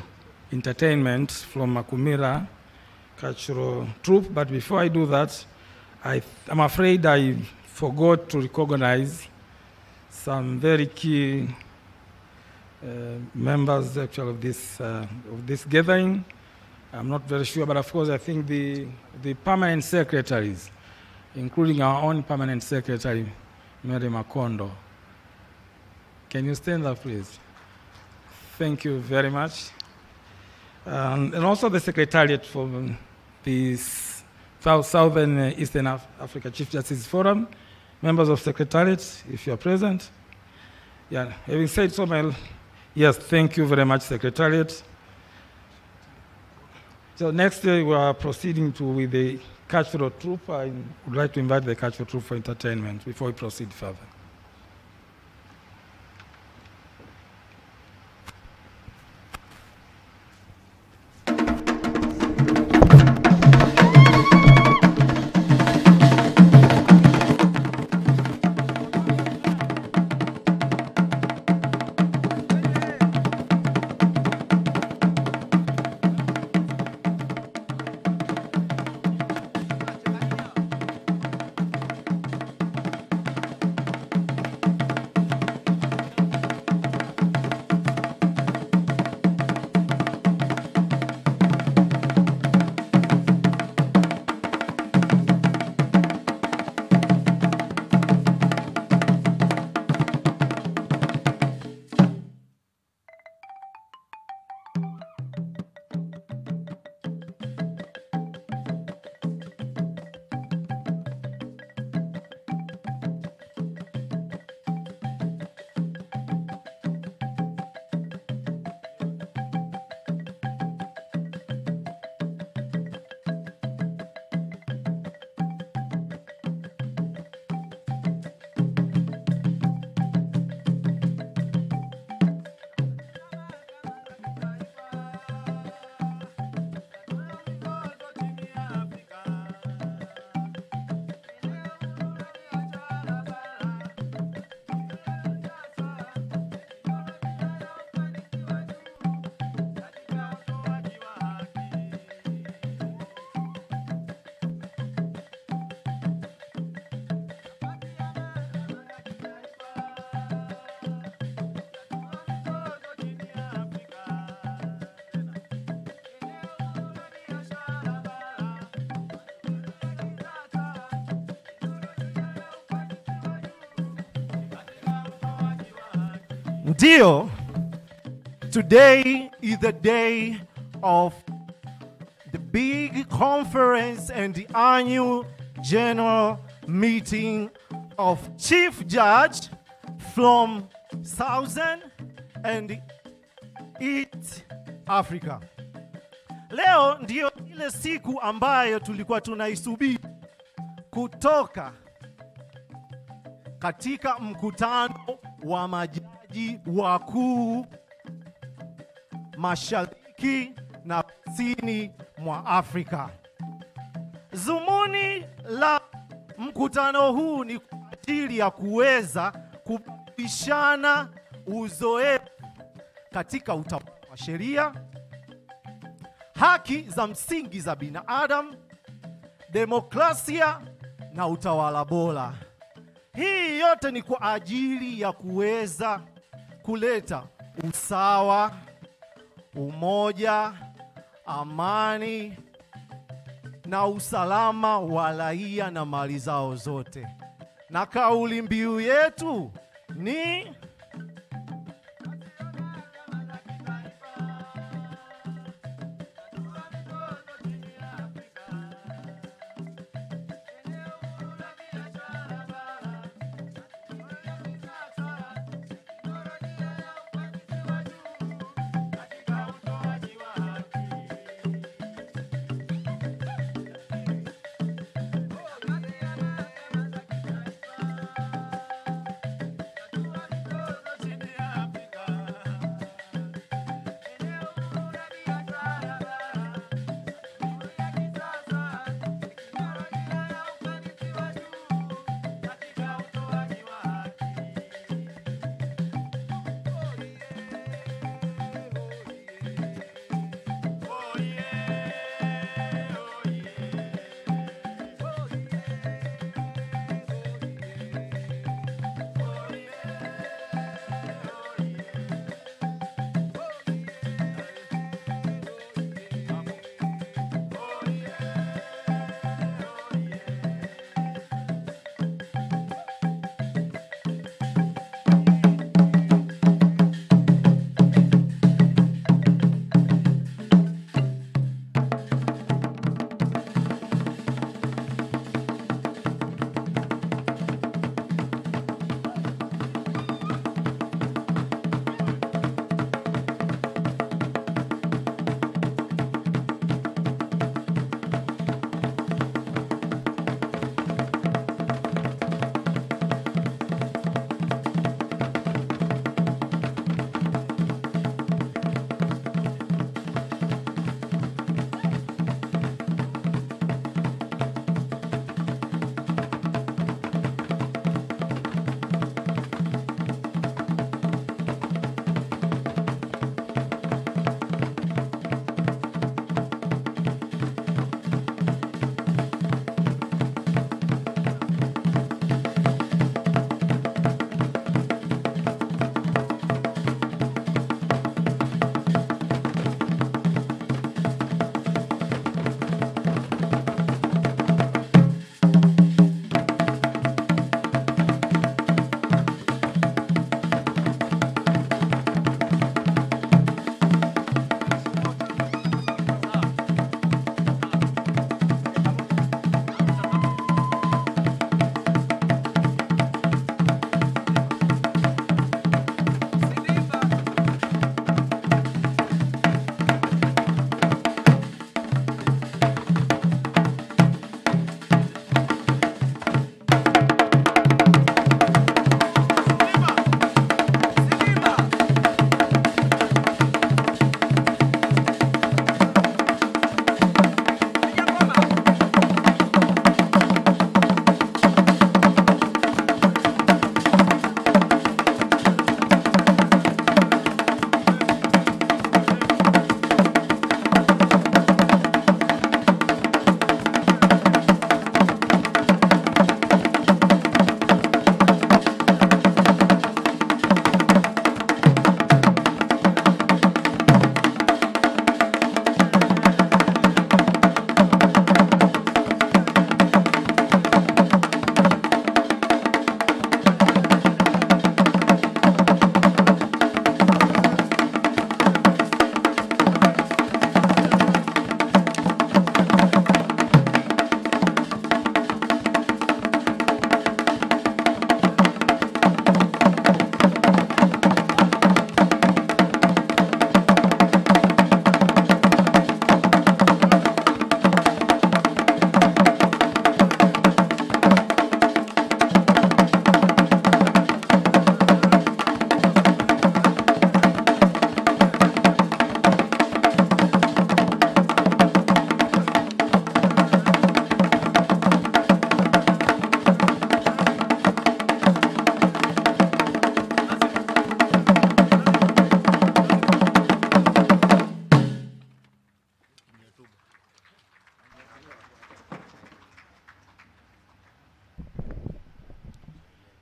entertainment from Makumira cultural troupe. But before I do that, I'm afraid I forgot to recognize some very key members actually of this gathering. I'm not very sure, but of course I think the permanent secretaries, including our own permanent secretary, Mary Makondo. Can you stand up, please? Thank you very much. And also the Secretariat for the Southern Eastern Africa Chief Justice Forum, members of Secretariat, if you are present. Yeah, having said so, yes, thank you very much, Secretariat. So next we are proceeding with the cultural troupe. I would like to invite the cultural troupe for entertainment before we proceed further. Ndio, today is the day of the big conference and the annual general meeting of Chief Judge from Southern and East Africa. Leo ndio ile siku ambayo tulikuwa tunaisubiri kutoka katika mkutano wa majaji wakuu Mashariki na Kusini mwa Afrika. Zumuni la mkutano huu ni kwa ajili ya kuweza kubadilishana uzoefu katika utawala wa sheria, haki za msingi za binadamu, demokrasia na utawala bora. Hii yote ni kwa ajili ya kuweza kuleta usawa, umoja, amani na usalama wa raia na mali zao zote. Na kauli mbiu yetu ni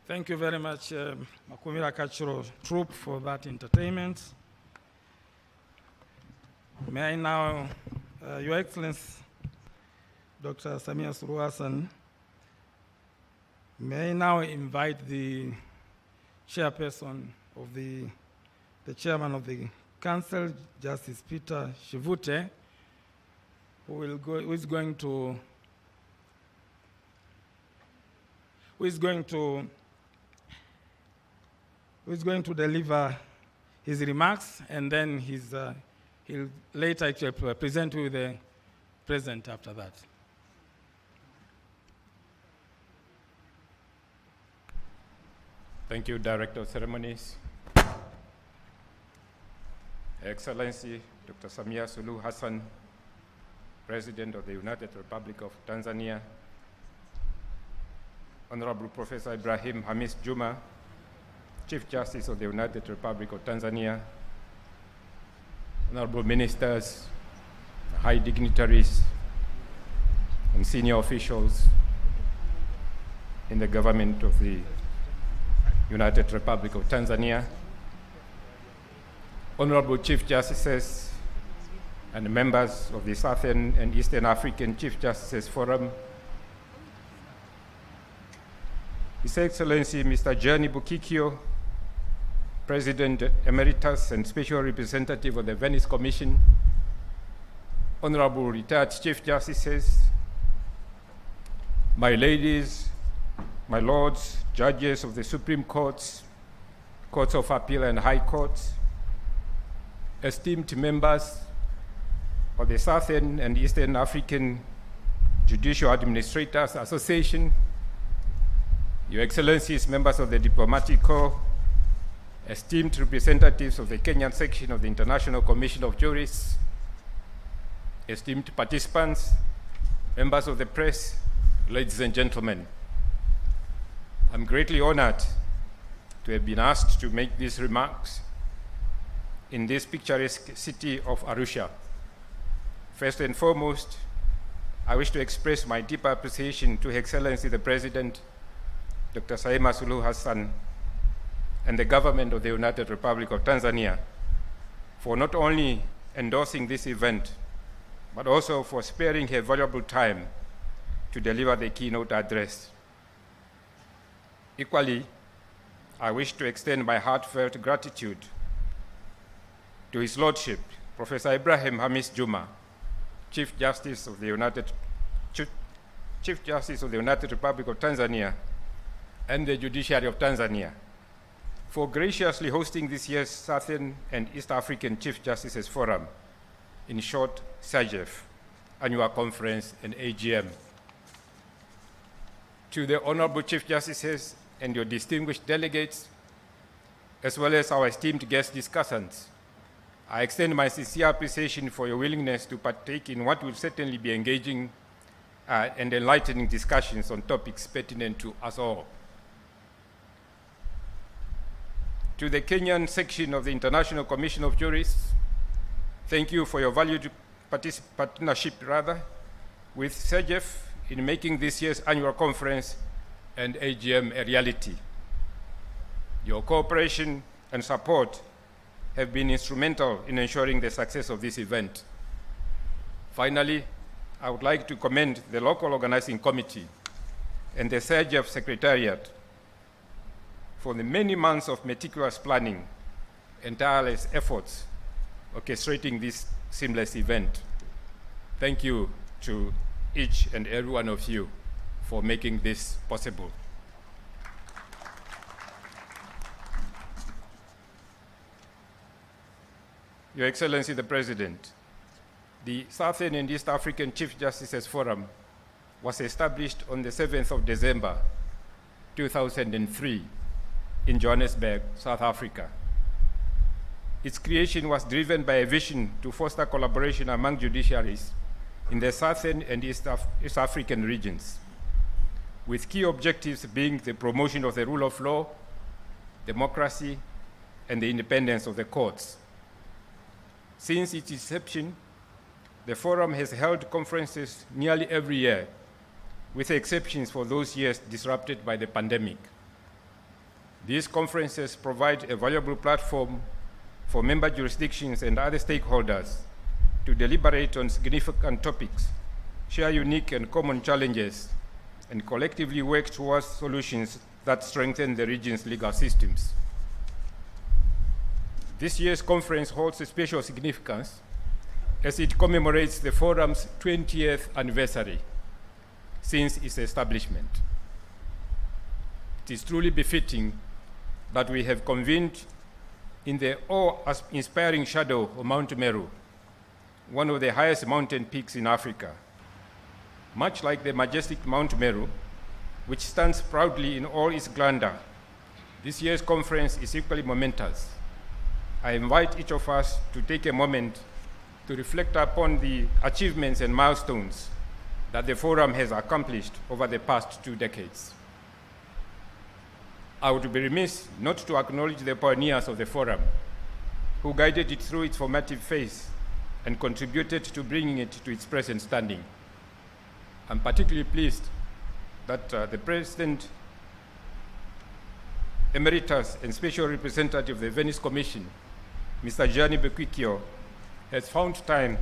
Thank you very much, Makumira Cultural Troupe, for that entertainment. May I now, Your Excellency, Dr. Samia Suluhu Hassan, may I now invite the chairperson of the chairman of the council, Justice Peter Shivute, who is going to deliver his remarks, and then he'll later actually present with the president after that. Thank you, Director of Ceremonies. Excellency, Dr. Samia Suluhu Hassan, President of the United Republic of Tanzania, Honorable Professor Ibrahim Hamis Juma, Chief Justice of the United Republic of Tanzania, Honorable Ministers, high dignitaries, and senior officials in the government of the United Republic of Tanzania, Honorable Chief Justices and members of the Southern and Eastern African Chief Justices Forum, His Excellency Mr. Gianni Bukikio, President Emeritus and Special Representative of the Venice Commission, Honorable Retired Chief Justices, my ladies, my lords, judges of the Supreme Courts, Courts of Appeal and High Courts, esteemed members of the Southern and Eastern African Judicial Administrators Association, Your Excellencies, members of the Diplomatic Corps, esteemed representatives of the Kenyan section of the International Commission of Jurists, esteemed participants, members of the press, ladies and gentlemen, I'm greatly honored to have been asked to make these remarks in this picturesque city of Arusha. First and foremost, I wish to express my deep appreciation to Her Excellency the President, Dr. Samia Suluhu Hassan, and the government of the United Republic of Tanzania for not only endorsing this event, but also for sparing her valuable time to deliver the keynote address. Equally, I wish to extend my heartfelt gratitude to His Lordship, Professor Ibrahim Hamis Juma, Chief Justice of the United Republic of Tanzania, and the Judiciary of Tanzania, for graciously hosting this year's Southern and East African Chief Justices Forum, in short, SAGEF, Annual Conference and AGM. To the Honorable Chief Justices and your distinguished delegates, as well as our esteemed guest discussants, I extend my sincere appreciation for your willingness to partake in what will certainly be engaging and enlightening discussions on topics pertinent to us all. To the Kenyan section of the International Commission of Jurists, thank you for your valued partnership with SAGEF in making this year's annual conference and AGM a reality. Your cooperation and support have been instrumental in ensuring the success of this event. Finally, I would like to commend the local organizing committee and the SAGEF Secretariat for the many months of meticulous planning and tireless efforts orchestrating this seamless event. Thank you to each and every one of you for making this possible. Your Excellency the President, the Southern and East African Chief Justices Forum was established on the 7th of December, 2003 in Johannesburg, South Africa. Its creation was driven by a vision to foster collaboration among judiciaries in the Southern and East African regions, with key objectives being the promotion of the rule of law, democracy, and the independence of the courts. Since its inception, the forum has held conferences nearly every year, with exceptions for those years disrupted by the pandemic. These conferences provide a valuable platform for member jurisdictions and other stakeholders to deliberate on significant topics, share unique and common challenges, and collectively work towards solutions that strengthen the region's legal systems. This year's conference holds a special significance as it commemorates the forum's 20th anniversary since its establishment. It is truly befitting that we have convened in the awe-inspiring shadow of Mount Meru, one of the highest mountain peaks in Africa. Much like the majestic Mount Meru, which stands proudly in all its grandeur, this year's conference is equally momentous. I invite each of us to take a moment to reflect upon the achievements and milestones that the forum has accomplished over the past 2 decades. I would be remiss not to acknowledge the pioneers of the forum who guided it through its formative phase and contributed to bringing it to its present standing. I'm particularly pleased that the President Emeritus and Special Representative of the Venice Commission, Mr. Gianni Becquicchio, has found time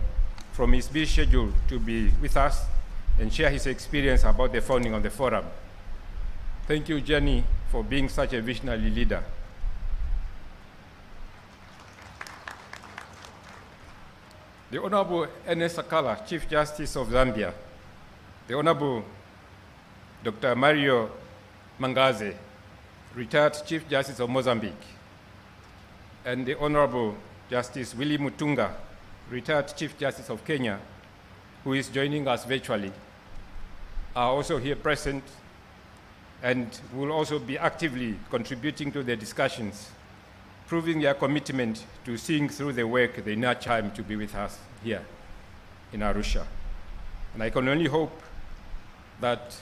from his busy schedule to be with us and share his experience about the founding of the forum. Thank you, Gianni, for being such a visionary leader. The Honorable Ernest Sakala, Chief Justice of Zambia, the Honorable Dr. Mario Mangaze, retired Chief Justice of Mozambique, and the Honorable Justice Willie Mutunga, retired Chief Justice of Kenya, who is joining us virtually, are also here present and will also be actively contributing to the discussions, proving their commitment to seeing through the work they now time to be with us here in Arusha. And I can only hope that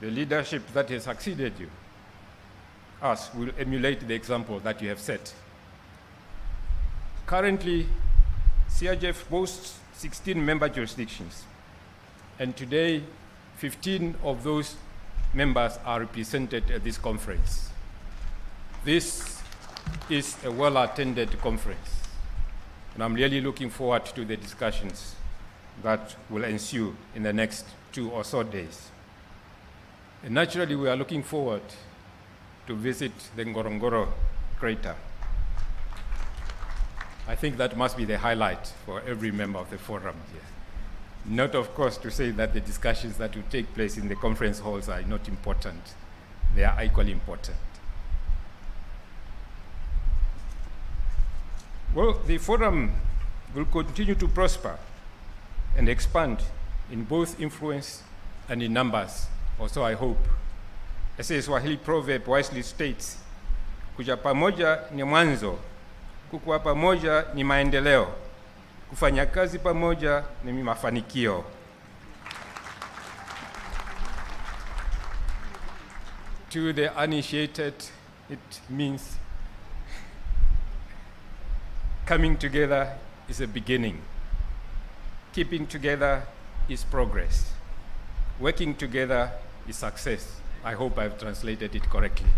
the leadership that has succeeded you, us, will emulate the example that you have set. Currently, CIGF boasts 16 member jurisdictions, and today, 15 of those members are represented at this conference. This is a well-attended conference, and I'm really looking forward to the discussions that will ensue in the next 2 or so days. And naturally, we are looking forward to visit the Ngorongoro crater. I think that must be the highlight for every member of the forum here. Not, of course, to say that the discussions that will take place in the conference halls are not important. They are equally important. Well, the forum will continue to prosper and expand in both influence and in numbers, or so I hope. As a Swahili proverb wisely states, kuja pamoja ni mwanzo, kukuwa pamoja ni maendeleo, kufanya kazi pamoja ni mafanikio. To the uninitiated, it means coming together is a beginning. Keeping together is progress. Working together is success. I hope I've translated it correctly.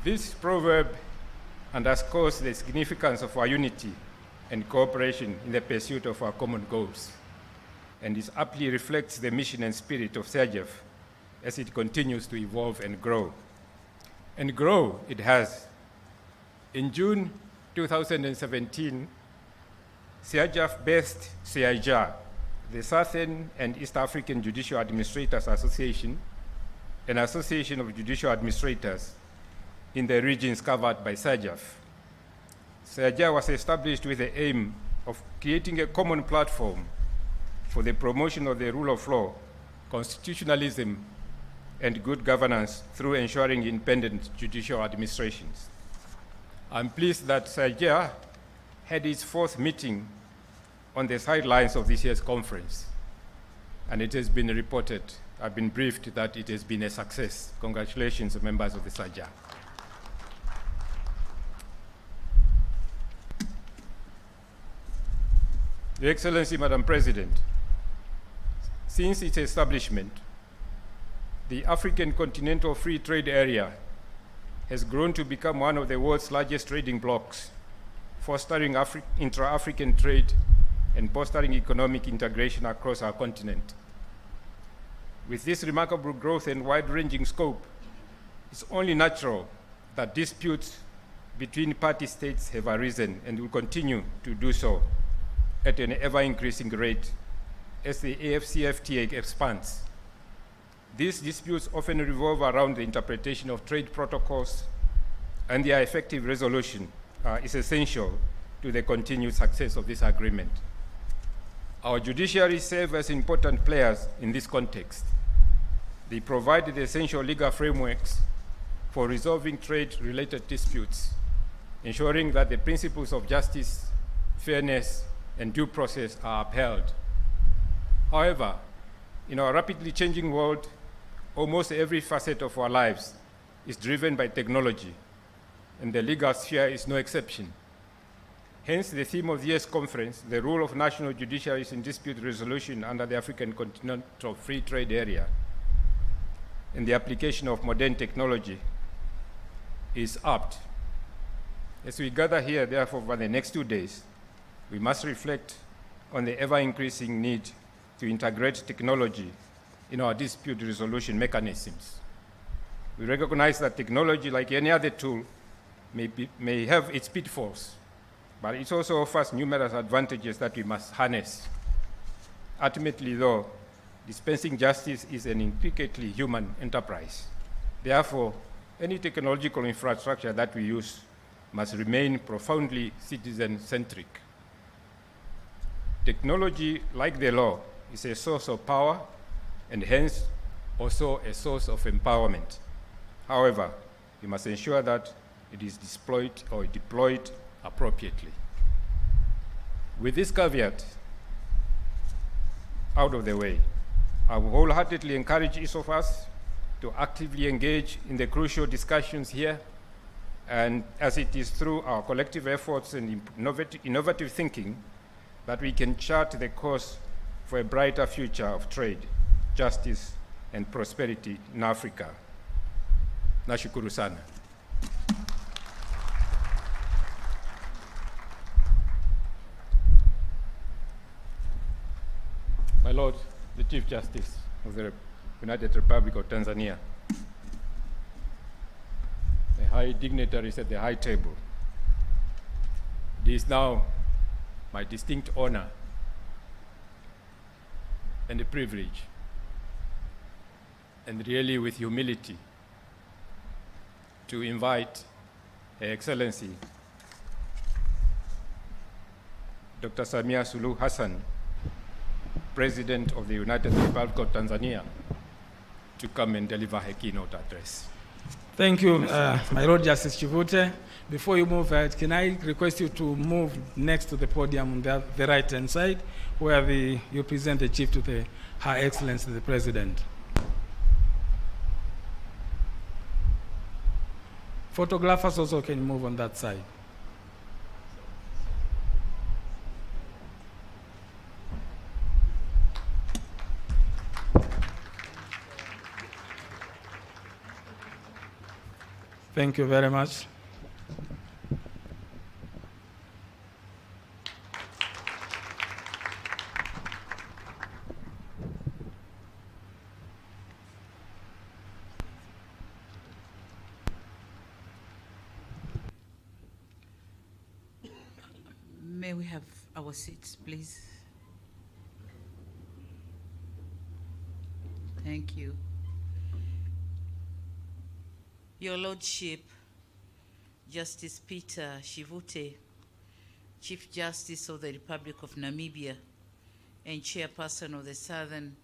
This proverb underscores the significance of our unity and cooperation in the pursuit of our common goals, and it aptly reflects the mission and spirit of CIGF as it continues to evolve and grow. And grow it has. In June 2017, CIGF birthed CIJA, the Southern and East African Judicial Administrators Association, an association of judicial administrators in the regions covered by CIGF. CIJA was established with the aim of creating a common platform for the promotion of the rule of law, constitutionalism, and good governance through ensuring independent judicial administrations. I'm pleased that CIJA had its 4th meeting on the sidelines of this year's conference, and it has been reported, I've been briefed that it has been a success. Congratulations, members of the CIJA. Your Excellency, Madam President, since its establishment, the African Continental Free Trade Area has grown to become one of the world's largest trading blocs, fostering intra-African trade and fostering economic integration across our continent. With this remarkable growth and wide-ranging scope, it's only natural that disputes between party states have arisen and will continue to do so at an ever-increasing rate as the AFCFTA expands. These disputes often revolve around the interpretation of trade protocols, and their effective resolution is essential to the continued success of this agreement. Our judiciaries serve as important players in this context. They provide the essential legal frameworks for resolving trade-related disputes, ensuring that the principles of justice, fairness, and due process are upheld. However, in our rapidly changing world, almost every facet of our lives is driven by technology, and the legal sphere is no exception. Hence, the theme of the year's conference, the role of national judiciaries in dispute resolution under the African Continental Free Trade Area, and the application of modern technology, is apt. As we gather here, therefore, for the next 2 days, we must reflect on the ever-increasing need to integrate technology in our dispute resolution mechanisms. We recognize that technology, like any other tool, may have its pitfalls, but it also offers numerous advantages that we must harness. Ultimately, though, dispensing justice is an intricately human enterprise. Therefore, any technological infrastructure that we use must remain profoundly citizen-centric. Technology, like the law, is a source of power and hence also a source of empowerment. However, we must ensure that it is deployed appropriately. With this caveat out of the way, I will wholeheartedly encourage each of us to actively engage in the crucial discussions here, and as it is through our collective efforts and innovative thinking that we can chart the course for a brighter future of trade, justice, and prosperity in Africa. Nashukuru sana. My Lord, the Chief Justice of the United Republic of Tanzania, the high dignitaries at the high table, it is now my distinct honor and a privilege, and really with humility, to invite Her Excellency Dr. Samia Suluhu Hassan, President of the United Republic of Tanzania, to come and deliver her keynote address. Thank you, my Lord Justice Chivute. Before you move ahead, can I request you to move next to the podium on the right-hand side, where you present the Chief to Her Excellency the President. Photographers also can move on that side. Thank you very much. May we have our seats, please? Thank you. Your Lordship, Justice Peter Chivute, Chief Justice of the Republic of Namibia and Chairperson of the Southern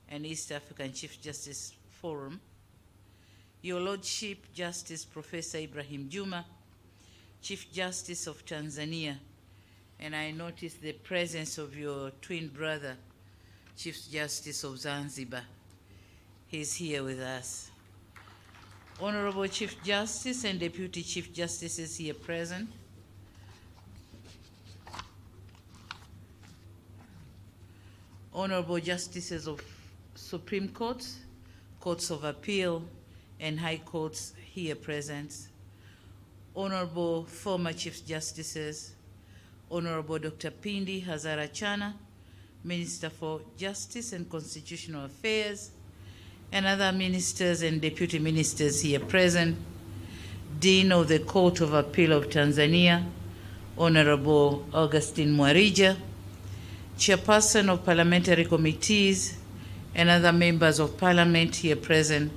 and East African Chief Justice Forum, Your Lordship, Justice Professor Ibrahim Juma, Chief Justice of Tanzania, and I notice the presence of your twin brother, Chief Justice of Zanzibar. He's here with us. Honorable Chief Justice and Deputy Chief Justices here present. Honorable Justices of Supreme Court, courts of appeal, and high courts here present, Honorable former Chief Justices, Honorable Dr. Pindi Hazarachana, Minister for Justice and Constitutional Affairs, and other ministers and deputy ministers here present, Dean of the Court of Appeal of Tanzania, Honorable Augustine Mwarija, Chairperson of Parliamentary Committees, and other members of Parliament here present,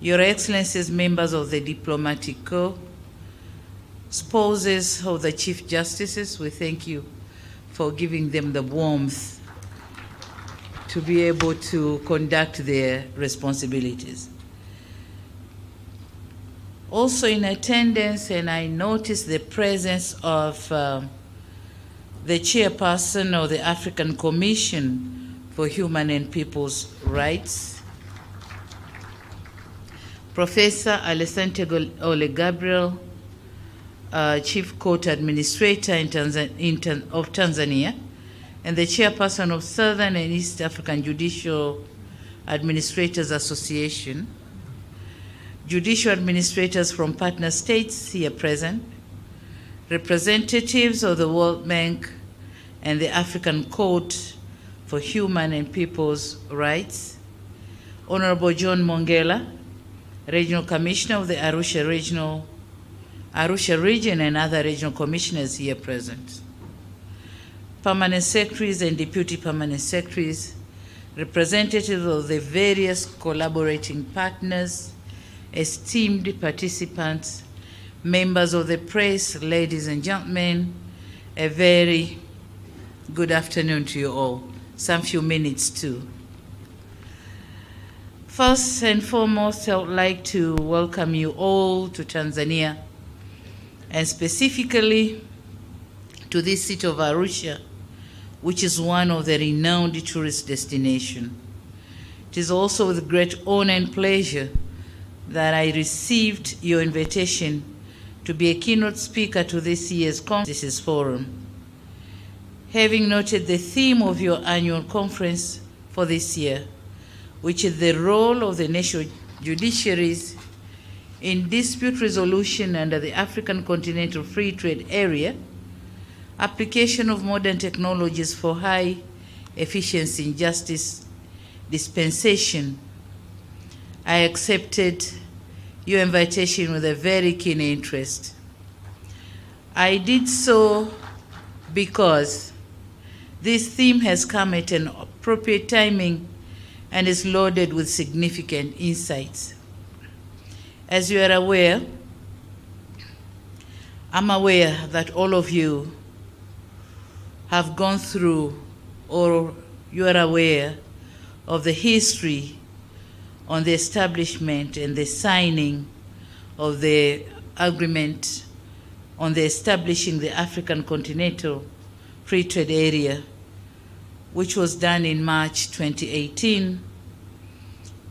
Your Excellencies, members of the Diplomatic Corps, spouses of the Chief Justices, we thank you for giving them the warmth to be able to conduct their responsibilities. Also in attendance, and I noticed the presence of the chairperson of the African Commission for Human and People's Rights, Professor Alessandro Ole Gabriel, Chief Court Administrator of Tanzania, and the Chairperson of Southern and East African Judicial Administrators Association, judicial administrators from partner states here present, representatives of the World Bank and the African Court for Human and People's Rights, Honorable John Mongela, Regional Commissioner of the Arusha Region and other regional commissioners here present, permanent secretaries and deputy permanent secretaries, representatives of the various collaborating partners, esteemed participants, members of the press, ladies and gentlemen, a very good afternoon to you all. Some few minutes too. First and foremost, I would like to welcome you all to Tanzania, and specifically to this city of Arusha, which is one of the renowned tourist destinations. It is also with great honor and pleasure that I received your invitation to be a keynote speaker to this year's Conferences Forum. Having noted the theme of your annual conference for this year, which is the role of the national judiciaries in dispute resolution under the African Continental Free Trade Area, application of modern technologies for high efficiency in justice dispensation, I accepted your invitation with a very keen interest. I did so because this theme has come at an appropriate timing and is loaded with significant insights. As you are aware, I'm aware that all of you have gone through, or you are aware of the history on the establishment and the signing of the agreement on the establishing the African Continental Free Trade Area, which was done in March 2018.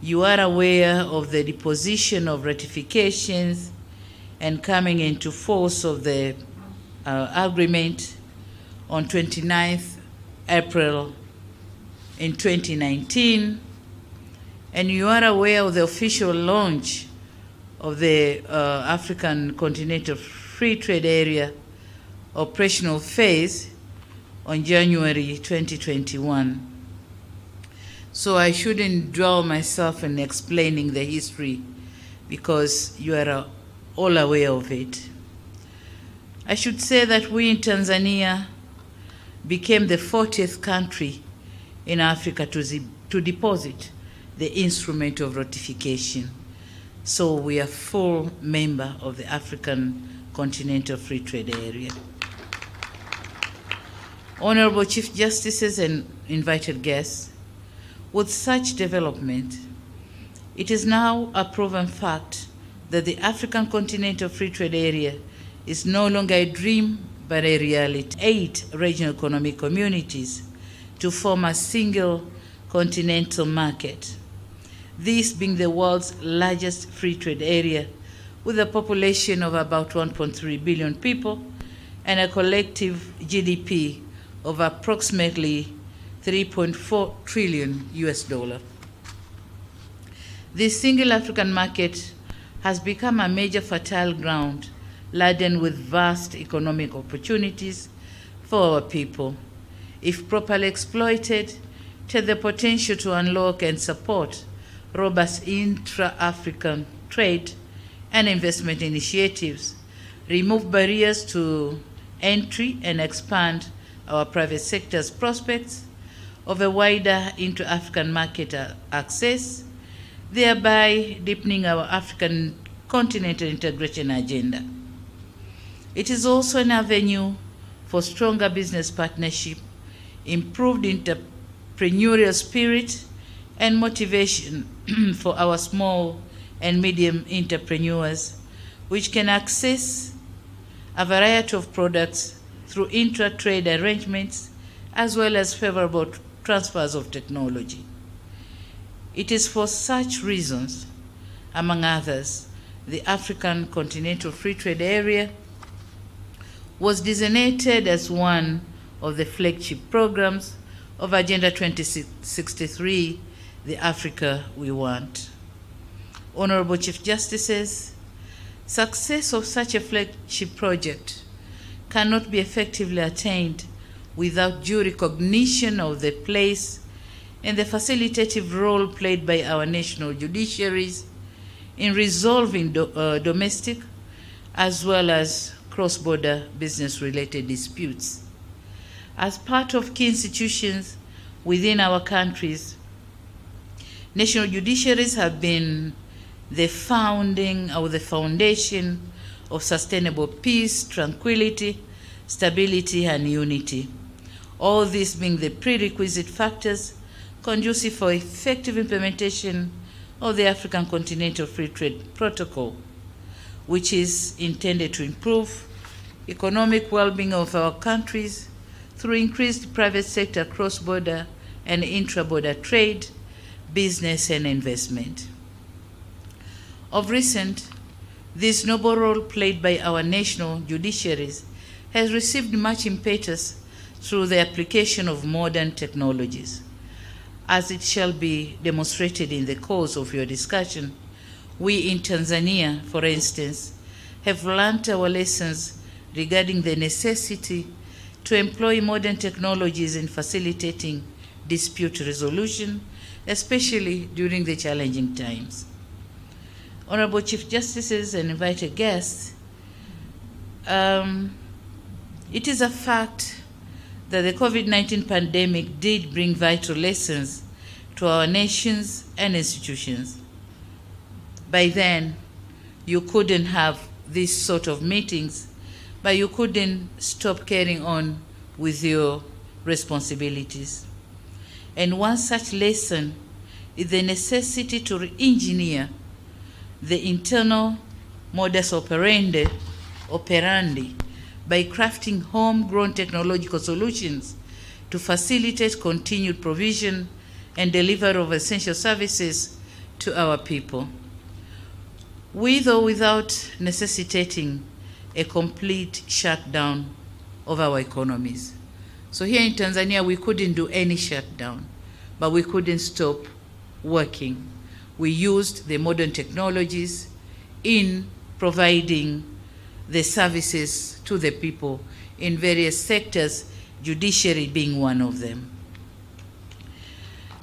You are aware of the deposition of ratifications and coming into force of the agreement on 29th April in 2019. And you are aware of the official launch of the African Continental Free Trade Area operational phase on January 2021. So I shouldn't dwell myself in explaining the history because you are all aware of it. I should say that we in Tanzania became the 40th country in Africa to deposit the instrument of ratification. So we are full member of the African Continental Free Trade Area. Honorable Chief Justices and invited guests, with such development, it is now a proven fact that the African Continental Free Trade Area is no longer a dream, but a reality. 8 regional economic communities to form a single continental market, this being the world's largest free trade area with a population of about 1.3 billion people and a collective GDP of approximately $3.4 trillion. This single African market has become a major fertile ground laden with vast economic opportunities for our people. If properly exploited, it has the potential to unlock and support robust intra-African trade and investment initiatives, remove barriers to entry, and expand our private sector's prospects of a wider intra-African market access, thereby deepening our African continental integration agenda. It is also an avenue for stronger business partnership, improved entrepreneurial spirit, and motivation for our small and medium entrepreneurs, which can access a variety of products through intra-trade arrangements, as well as favorable transfers of technology. It is for such reasons, among others, the African Continental Free Trade Area was designated as one of the flagship programs of Agenda 2063, the Africa we want. Honorable Chief Justices, success of such a flagship project cannot be effectively attained without due recognition of the place and the facilitative role played by our national judiciaries in resolving domestic as well as cross-border business-related disputes. As part of key institutions within our countries, national judiciaries have been the founding or the foundation of sustainable peace, tranquility, stability, and unity. All these being the prerequisite factors conducive for effective implementation of the African Continental Free Trade Protocol, which is intended to improve economic well-being of our countries through increased private sector cross-border and intra-border trade, business, and investment. Of recent, this noble role played by our national judiciaries has received much impetus through the application of modern technologies. As it shall be demonstrated in the course of your discussion, we in Tanzania, for instance, have learnt our lessons regarding the necessity to employ modern technologies in facilitating dispute resolution, especially during the challenging times. Honorable Chief Justices and invited guests, it is a fact that the COVID-19 pandemic did bring vital lessons to our nations and institutions. By then, you couldn't have these sort of meetings, but you couldn't stop carrying on with your responsibilities. And one such lesson is the necessity to re-engineer the internal modus operandi by crafting homegrown technological solutions to facilitate continued provision and delivery of essential services to our people, with or without necessitating a complete shutdown of our economies. So here in Tanzania, we couldn't do any shutdown, but we couldn't stop working. We used the modern technologies in providing the services to the people in various sectors, judiciary being one of them.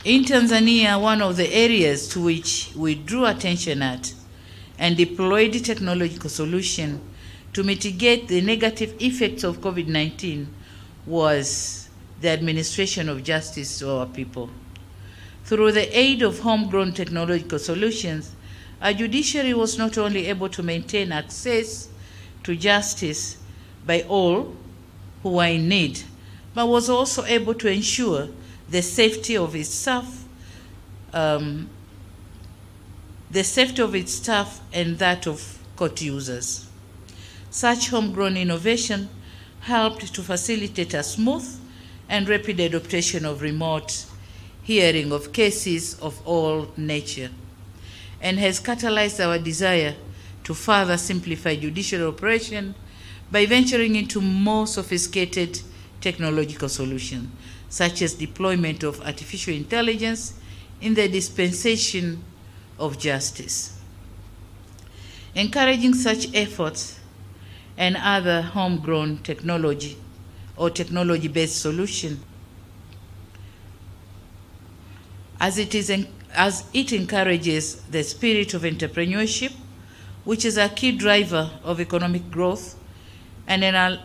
In Tanzania, one of the areas to which we drew attention at and deployed technological solution to mitigate the negative effects of COVID-19 was the administration of justice to our people. Through the aid of homegrown technological solutions, our judiciary was not only able to maintain access to justice by all who were in need, but was also able to ensure the safety of its staff, and that of court users. Such homegrown innovation helped to facilitate a smooth and rapid adaptation of remote hearing of cases of all nature, and has catalyzed our desire to further simplify judicial operation by venturing into more sophisticated technological solutions, such as deployment of artificial intelligence in the dispensation of justice. Encouraging such efforts and other homegrown technology or technology-based solution as it encourages the spirit of entrepreneurship, which is a key driver of economic growth, and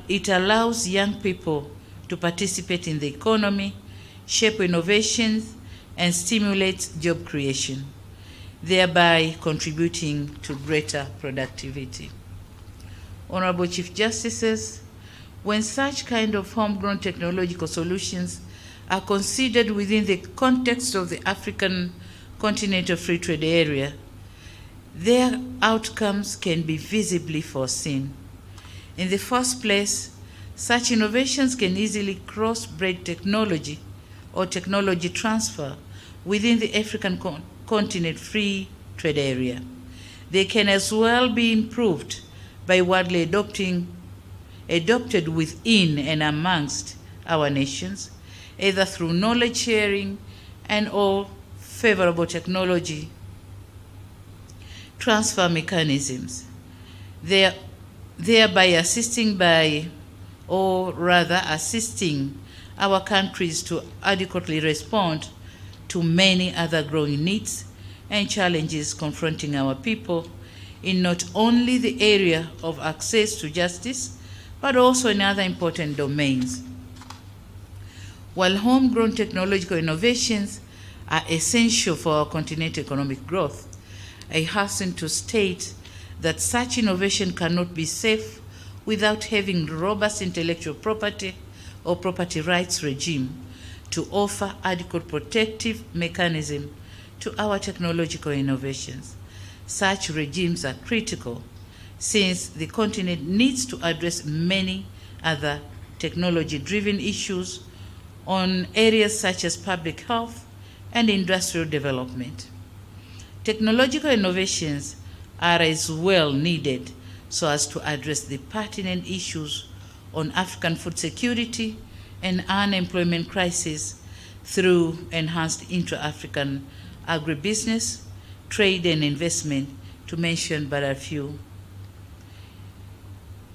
it allows young people to participate in the economy, shape innovations, and stimulate job creation, thereby contributing to greater productivity. Honorable Chief Justices, when such kind of homegrown technological solutions are considered within the context of the African Continental Free Trade Area, their outcomes can be visibly foreseen. In the first place, such innovations can easily cross-breed technology or technology transfer within the African Continent Free Trade Area. They can as well be improved by widely adopted within and amongst our nations, either through knowledge sharing and or favorable technology transfer mechanisms, thereby assisting our countries to adequately respond to many other growing needs and challenges confronting our people in not only the area of access to justice, but also in other important domains. While homegrown technological innovations are essential for our continental economic growth, I hasten to state that such innovation cannot be safe without having robust intellectual property or property rights regime to offer adequate protective mechanism to our technological innovations. Such regimes are critical since the continent needs to address many other technology-driven issues on areas such as public health and industrial development. Technological innovations are as well needed so as to address the pertinent issues on African food security and unemployment crisis through enhanced intra-African agribusiness, trade and investment, to mention but a few.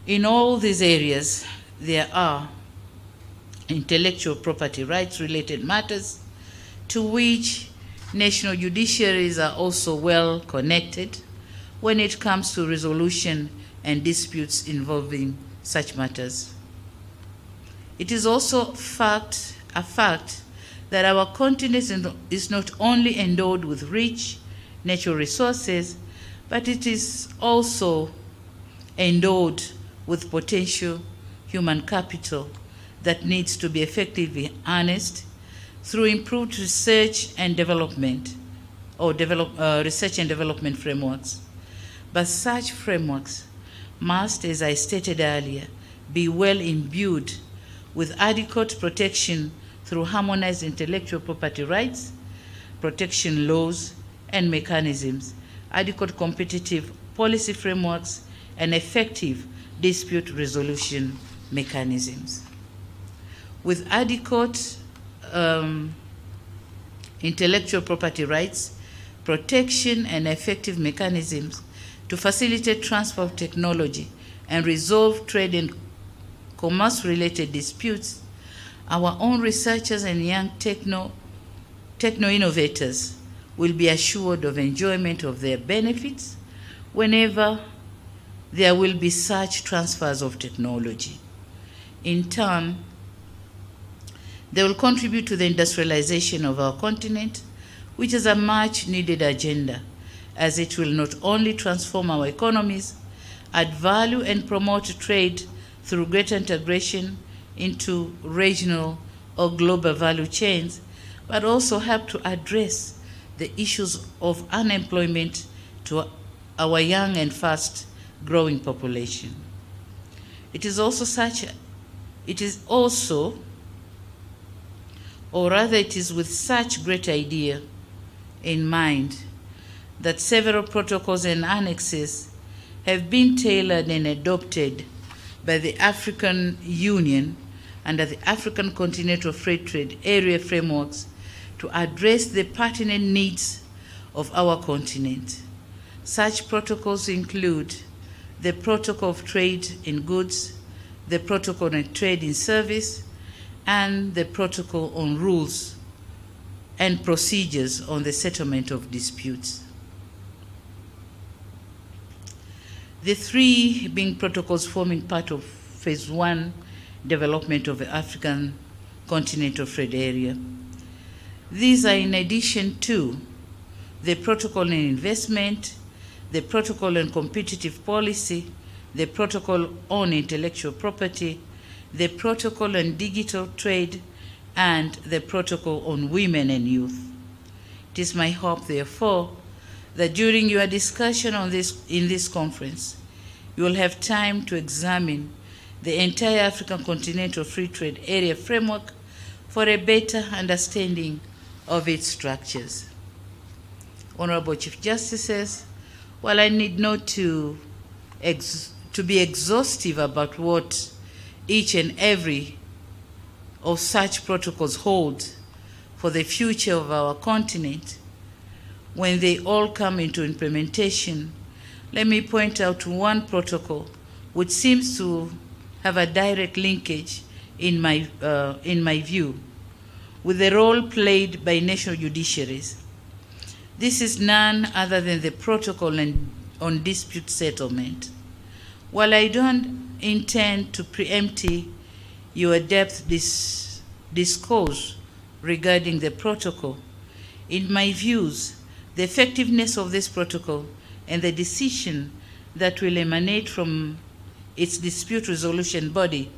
In all these areas, there are intellectual property rights related matters to which national judiciaries are also well connected when it comes to resolution and disputes involving such matters. It is also a fact that our continent is not only endowed with rich natural resources, but it is also endowed with potential human capital that needs to be effectively harnessed through improved research and development or research and development frameworks. But such frameworks must, as I stated earlier, be well imbued with adequate protection through harmonized intellectual property rights, protection laws and mechanisms, adequate competitive policy frameworks, and effective dispute resolution mechanisms. With adequate intellectual property rights, protection, and effective mechanisms to facilitate transfer of technology and resolve trade and commerce-related disputes, our own researchers and young techno-innovators will be assured of enjoyment of their benefits whenever there will be such transfers of technology. In turn, they will contribute to the industrialization of our continent, which is a much-needed agenda, as it will not only transform our economies, add value and promote trade through greater integration into regional or global value chains, but also help to address the issues of unemployment to our young and fast-growing population. It is also, or rather it is with such great idea in mind that several protocols and annexes have been tailored and adopted by the African Union under the African Continental Free Trade Area frameworks to address the pertinent needs of our continent. Such protocols include the Protocol of Trade in Goods, the Protocol on Trade in Service, and the Protocol on Rules and Procedures on the Settlement of Disputes. The three being protocols forming part of Phase 1 development of the African Continental Trade Area. These are in addition to the Protocol on Investment, the Protocol on Competitive Policy, the Protocol on Intellectual Property, the Protocol on Digital Trade, and the Protocol on Women and Youth. It is my hope, therefore, that during your discussion on in this conference, you will have time to examine the entire African Continental Free Trade Area framework for a better understanding of its structures. Honorable Chief Justices, while I need not to be exhaustive about what each and every of such protocols hold for the future of our continent, when they all come into implementation, let me point out one protocol which seems to have a direct linkage in my view with the role played by national judiciaries. This is none other than the Protocol on Dispute Settlement. While I don't intend to preempt your depth discourse regarding the protocol, in my views, the effectiveness of this protocol and the decision that will emanate from its dispute resolution body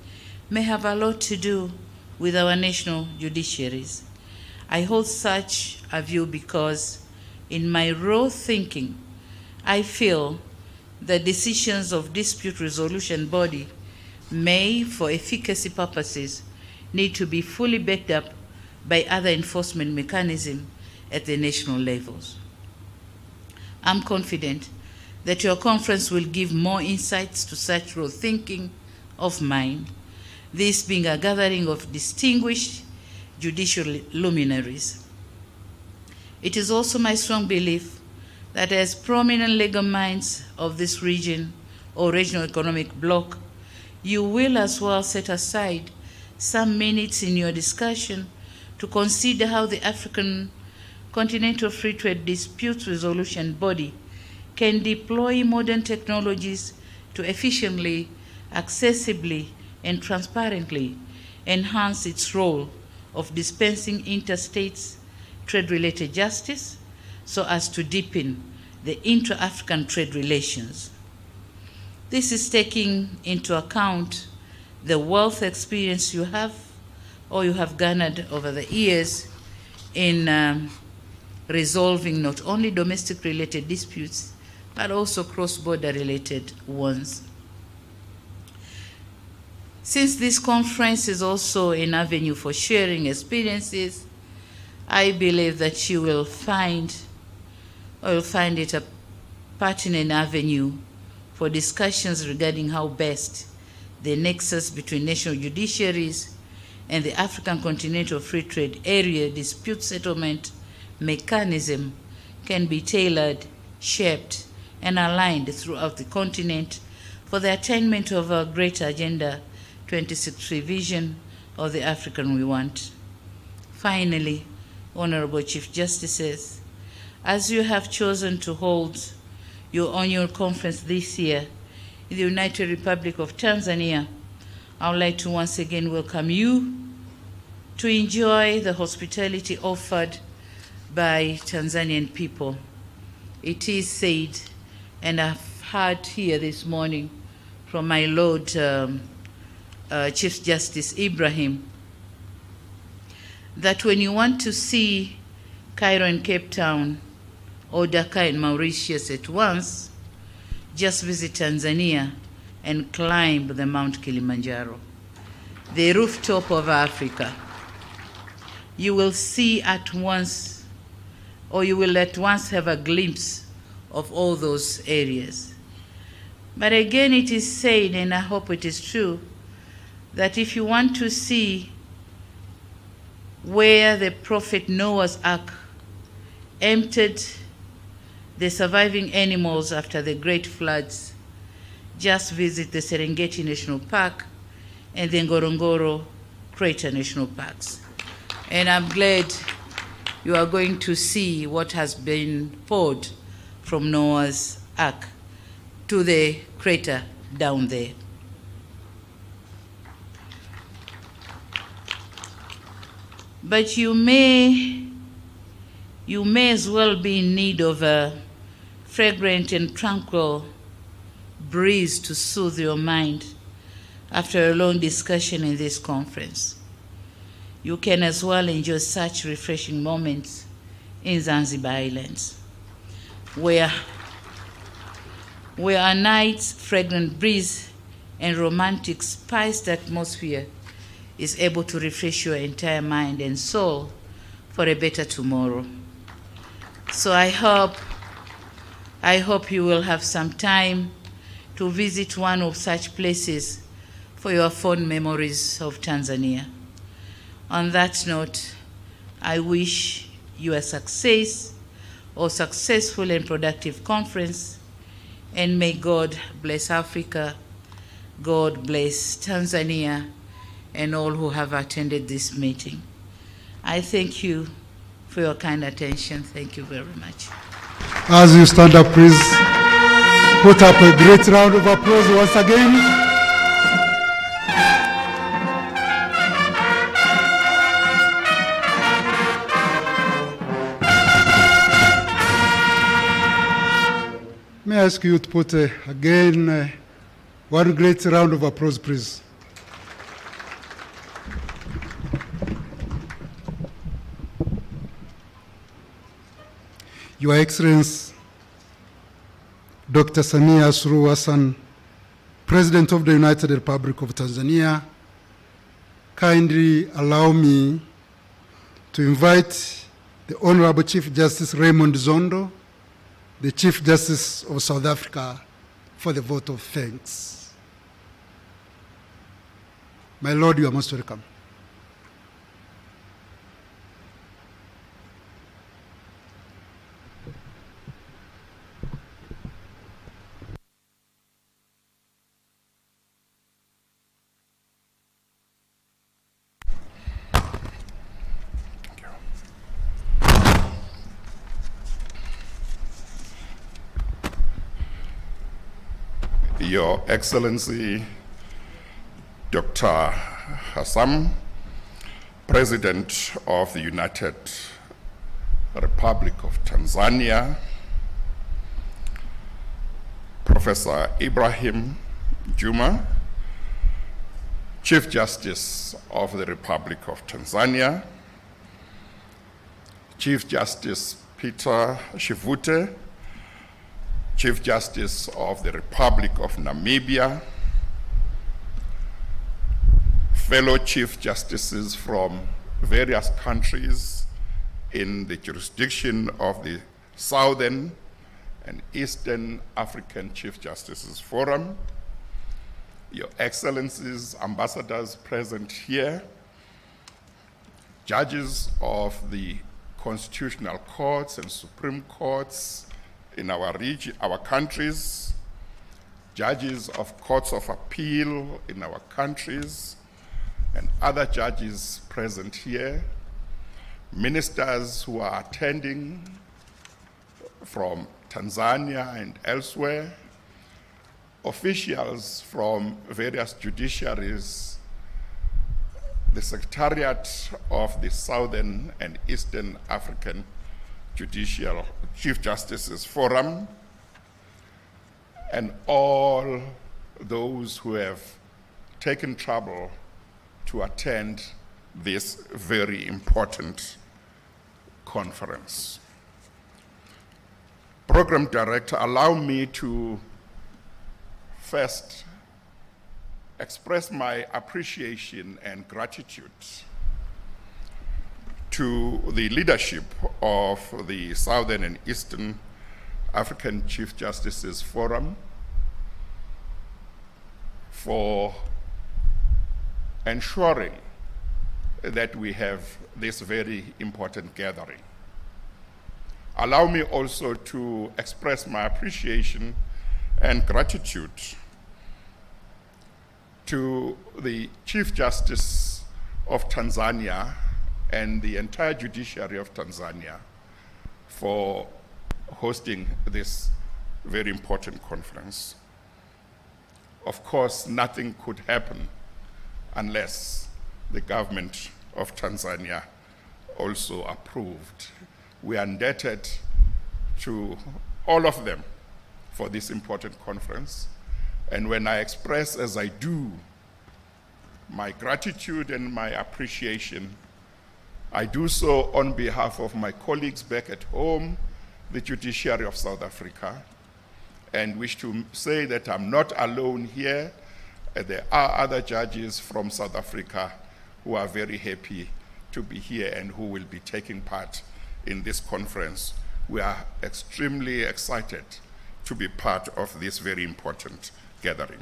may have a lot to do with our national judiciaries. I hold such a view because, in my raw thinking, I feel that decisions of dispute resolution body may, for efficacy purposes, need to be fully backed up by other enforcement mechanisms at the national levels. I'm confident that your conference will give more insights to such raw thinking of mine, this being a gathering of distinguished judicial luminaries. It is also my strong belief that as prominent legal minds of this region or regional economic bloc, you will as well set aside some minutes in your discussion to consider how the African Continental Free Trade Dispute Resolution Body can deploy modern technologies to efficiently, accessibly, and transparently enhance its role of dispensing interstate trade-related justice so as to deepen the intra-African trade relations. This is taking into account the wealth experience you have or you have garnered over the years in resolving not only domestic-related disputes, but also cross-border related ones. Since this conference is also an avenue for sharing experiences, I believe that you will find it a pertinent avenue for discussions regarding how best the nexus between national judiciaries and the African Continental Free Trade Area dispute settlement mechanism can be tailored, shaped, and aligned throughout the continent for the attainment of our greater Agenda 2063 vision of the African we want. Finally, Honorable Chief Justices, as you have chosen to hold your annual conference this year in the United Republic of Tanzania, I would like to once again welcome you to enjoy the hospitality offered by Tanzanian people. It is said, and I've heard here this morning from my Lord Chief Justice Ibrahim, that when you want to see Cairo and Cape Town or Dakar and Mauritius at once, just visit Tanzania and climb the Mount Kilimanjaro, the rooftop of Africa. You will see at once, or you will at once have a glimpse of all those areas. But again, it is said, and I hope it is true, that if you want to see where the prophet Noah's ark emptied the surviving animals after the great floods, just visit the Serengeti National Park and the Ngorongoro Crater National Parks. And I'm glad you are going to see what has been poured from Noah's Ark to the crater down there. But you may as well be in need of a fragrant and tranquil breeze to soothe your mind after a long discussion in this conference. You can as well enjoy such refreshing moments in Zanzibar Islands, where a night's fragrant breeze and romantic spiced atmosphere is able to refresh your entire mind and soul for a better tomorrow. So I hope you will have some time to visit one of such places for your fond memories of Tanzania. On that note, I wish you a successful and productive conference, and may God bless Africa, God bless Tanzania, and all who have attended this meeting. I thank you for your kind attention. Thank you very much. As you stand up, please put up a great round of applause once again. May I ask you to put again one great round of applause, please. Your Excellency, Dr. Samia Suluhu Hassan, President of the United Republic of Tanzania, kindly allow me to invite the Honorable Chief Justice Raymond Zondo, the Chief Justice of South Africa, for the vote of thanks. My Lord, you are most welcome. Your Excellency, Dr. Hassan, President of the United Republic of Tanzania, Professor Ibrahim Juma, Chief Justice of the Republic of Tanzania, Chief Justice Peter Shivute, Chief Justice of the Republic of Namibia, fellow Chief Justices from various countries in the jurisdiction of the Southern and Eastern African Chief Justices Forum, Your Excellencies, ambassadors present here, judges of the constitutional courts and supreme courts in our region, our countries, judges of courts of appeal in our countries, and other judges present here, ministers who are attending from Tanzania and elsewhere, officials from various judiciaries, the Secretariat of the Southern and Eastern African Judicial Chief Justices Forum, and all those who have taken trouble to attend this very important conference. Program Director, allow me to first express my appreciation and gratitude to the leadership of the Southern and Eastern African Chief Justices Forum for ensuring that we have this very important gathering. allow me also to express my appreciation and gratitude to the Chief Justice of Tanzania and the entire judiciary of Tanzania for hosting this very important conference. Of course, nothing could happen unless the government of Tanzania also approved. We are indebted to all of them for this important conference. And when I express, as I do, my gratitude and my appreciation, I do so on behalf of my colleagues back at home, the judiciary of South Africa, and wish to say that I'm not alone here. There are other judges from South Africa who are very happy to be here and who will be taking part in this conference. We are extremely excited to be part of this very important gathering.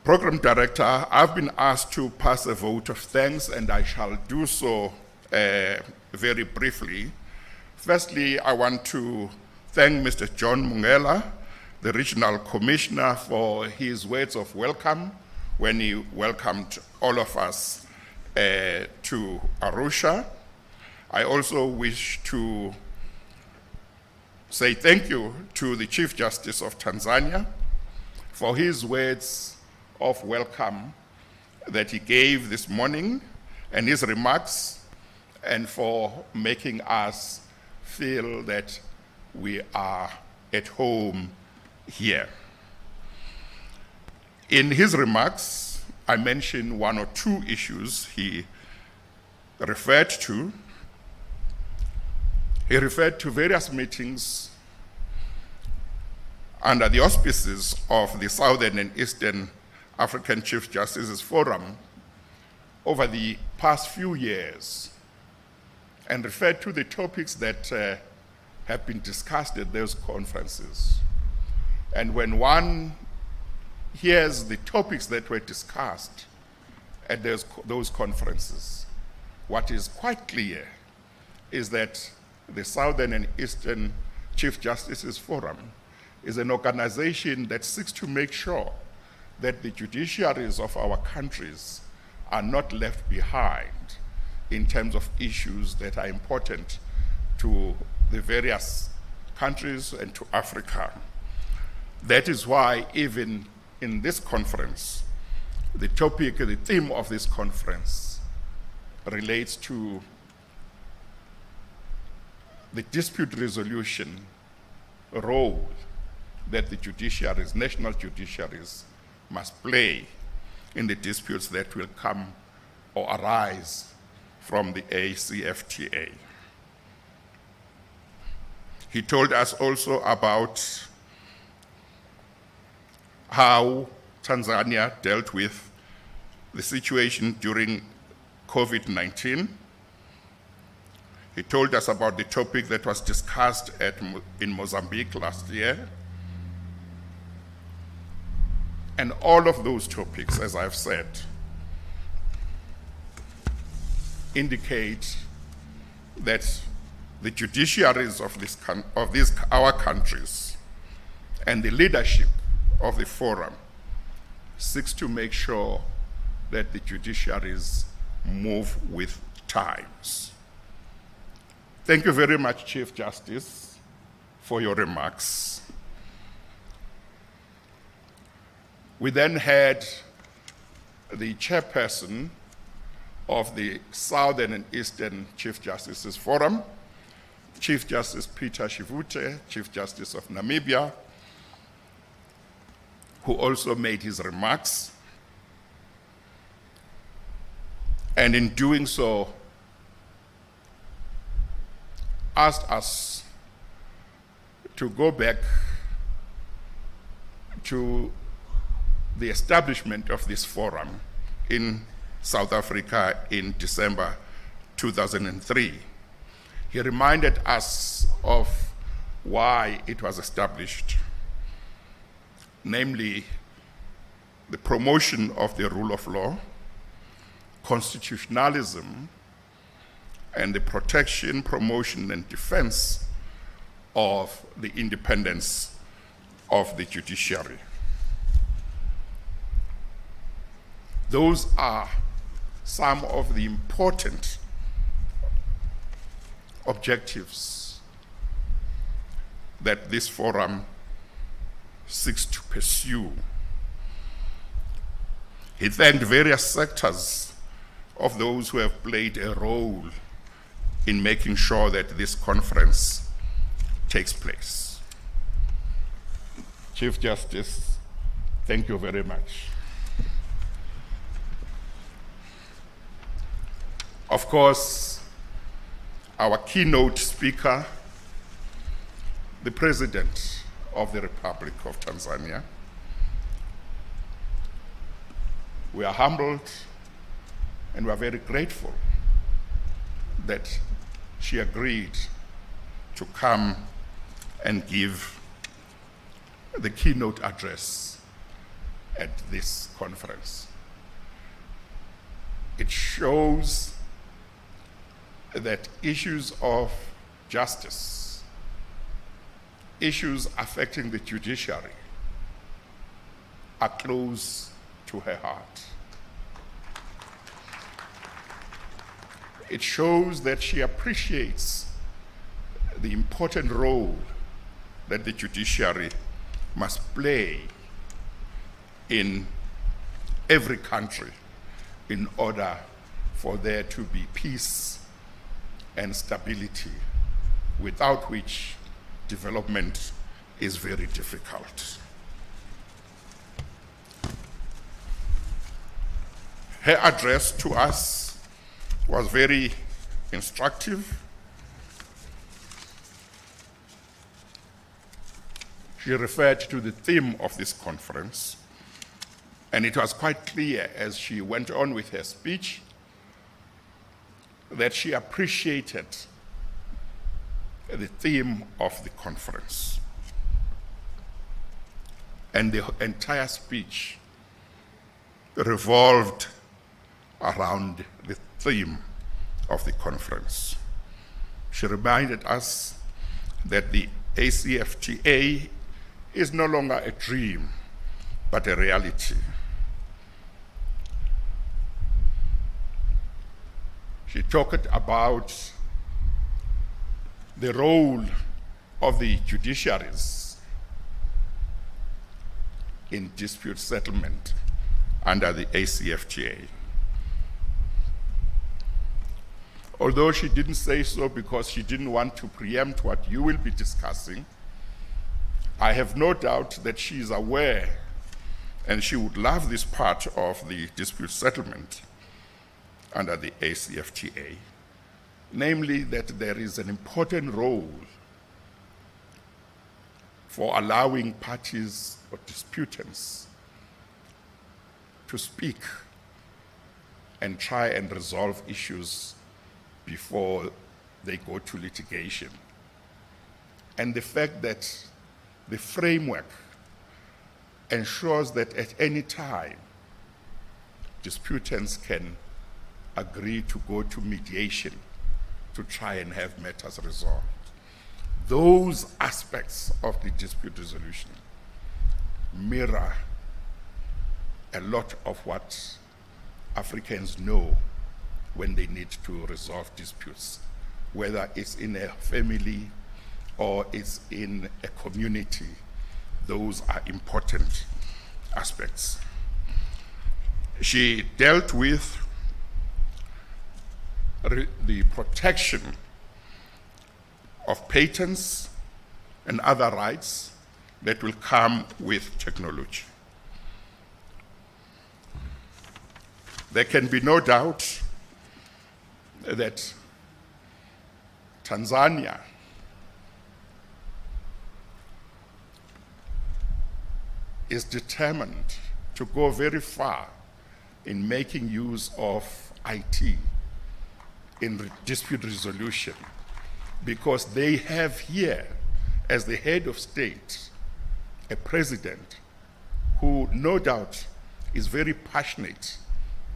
Program Director, I've been asked to pass a vote of thanks, and I shall do so very briefly. Firstly, I want to thank Mr. John Mungela, the Regional Commissioner, for his words of welcome when he welcomed all of us to Arusha. I also wish to say thank you to the Chief Justice of Tanzania for his words of welcome that he gave this morning and his remarks, and for making us feel that we are at home here. In his remarks, I mentioned one or two issues he referred to. He referred to various meetings under the auspices of the Southern and Eastern African Chief Justices Forum over the past few years, and referred to the topics that have been discussed at those conferences. And when one hears the topics that were discussed at those conferences, what is quite clear is that the Southern and Eastern Chief Justices Forum is an organization that seeks to make sure that the judiciaries of our countries are not left behind in terms of issues that are important to the various countries and to Africa. That is why even in this conference, the topic, the theme of this conference relates to the dispute resolution role that the judiciaries, national judiciaries, must play in the disputes that will come or arise from the ACFTA. He told us also about how Tanzania dealt with the situation during COVID-19. He told us about the topic that was discussed in Mozambique last year. And all of those topics, as I've said, indicate that the judiciaries of our countries and the leadership of the forum seeks to make sure that the judiciaries move with times. Thank you very much, Chief Justice, for your remarks. We then had the chairperson of the Southern and Eastern Chief Justices Forum, Chief Justice Peter Shivute, Chief Justice of Namibia, who also made his remarks. And in doing so, asked us to go back to the establishment of this forum in South Africa in December 2003. He reminded us of why it was established, namely the promotion of the rule of law, constitutionalism, and the protection, promotion, and defense of the independence of the judiciary. Those are some of the important objectives that this forum seeks to pursue. He thanked various sectors of those who have played a role in making sure that this conference takes place. Chief Justice, thank you very much. Of course, our keynote speaker, the President of the Republic of Tanzania. We are humbled and we are very grateful that she agreed to come and give the keynote address at this conference. It shows that issues of justice, issues affecting the judiciary, are close to her heart. It shows that she appreciates the important role that the judiciary must play in every country in order for there to be peace and stability, without which development is very difficult. Her address to us was very instructive. She referred to the theme of this conference, and it was quite clear as she went on with her speech that she appreciated the theme of the conference. And the entire speech revolved around the theme of the conference. She reminded us that the ACFTA is no longer a dream, but a reality. She talked about the role of the judiciaries in dispute settlement under the ACFTA. Although she didn't say so because she didn't want to preempt what you will be discussing, I have no doubt that she is aware and she would love this part of the dispute settlement under the ACFTA, namely that there is an important role for allowing parties or disputants to speak and try and resolve issues before they go to litigation. And the fact that the framework ensures that at any time disputants can agree to go to mediation to try and have matters resolved. Those aspects of the dispute resolution mirror a lot of what Africans know when they need to resolve disputes, whether it's in a family or it's in a community. Those are important aspects. She dealt with the protection of patents and other rights that will come with technology. There can be no doubt that Tanzania is determined to go very far in making use of IT in dispute resolution, because they have here, as the head of state, a president who no doubt is very passionate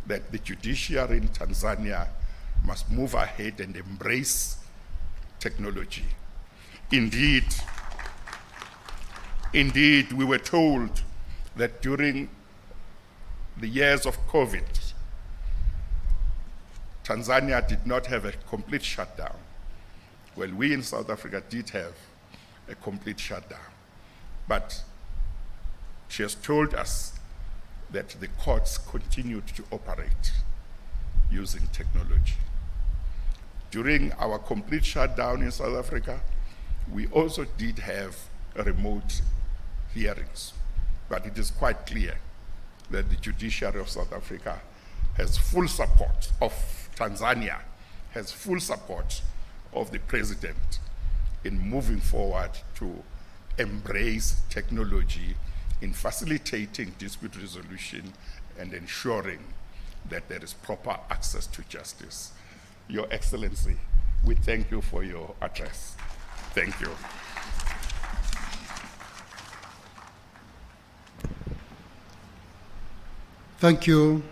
that the judiciary in Tanzania must move ahead and embrace technology. Indeed, we were told that during the years of COVID, Tanzania did not have a complete shutdown. Well, we in South Africa did have a complete shutdown. But she has told us that the courts continued to operate using technology. During our complete shutdown in South Africa, we also did have remote hearings. But it is quite clear that the judiciary of South Africa has full support of Tanzania, has full support of the president in moving forward to embrace technology in facilitating dispute resolution and ensuring that there is proper access to justice. Your Excellency, we thank you for your address. Thank you. Thank you,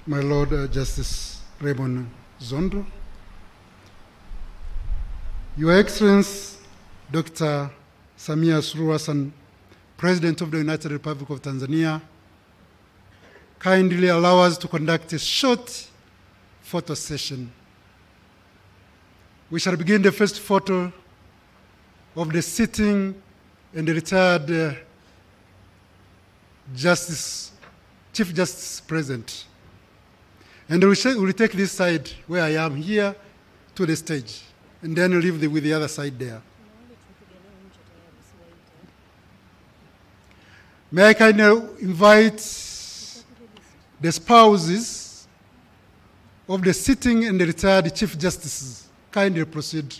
my Lord Justice Raymond Zondo. Your Excellency, Dr. Samia Suluhu Hassan, President of the United Republic of Tanzania, kindly allow us to conduct a short photo session. We shall begin the first photo of the sitting and the retired Chief Justice present. And we'll take this side where I am here to the stage, and then leave with the other side there. May I kindly invite the spouses of the sitting and the retired Chief Justices kindly proceed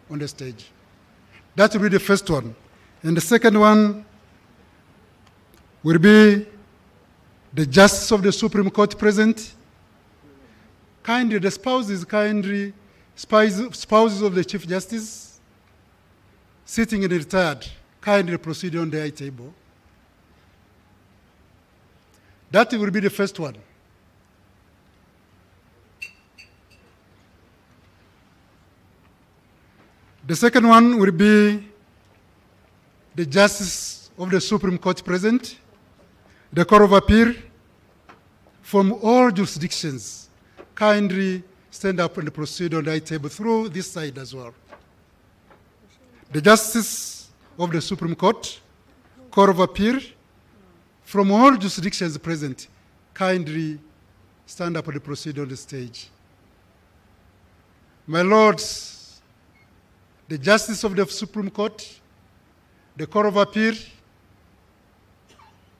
on the stage. That will be the first one. And the second one will be the Justice of the Supreme Court present. Kindly, the spouses of the Chief Justice sitting and retired, kindly proceed on the high table. That will be the first one. The second one will be the Justice of the Supreme Court present, the Court of Appeal from all jurisdictions. Kindly stand up and proceed on the high table through this side as well. The Justice of the Supreme Court, Court of Appeal from all jurisdictions present, kindly stand up and proceed on the stage. My lords, the Justice of the Supreme Court, the Court of Appeal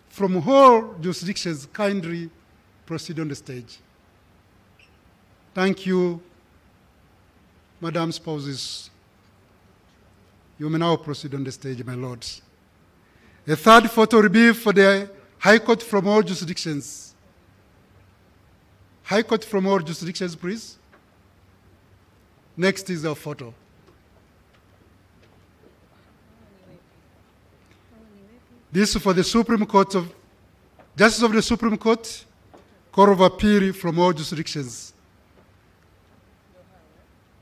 from all jurisdictions, kindly proceed on the stage. Thank you, Madam Spouses. You may now proceed on the stage, my lords. A third photo will be for the High Court from all jurisdictions. High Court from all jurisdictions, please. Next is our photo. This is for the Supreme Court of Justice of the Supreme Court, Court of Appeal from all jurisdictions.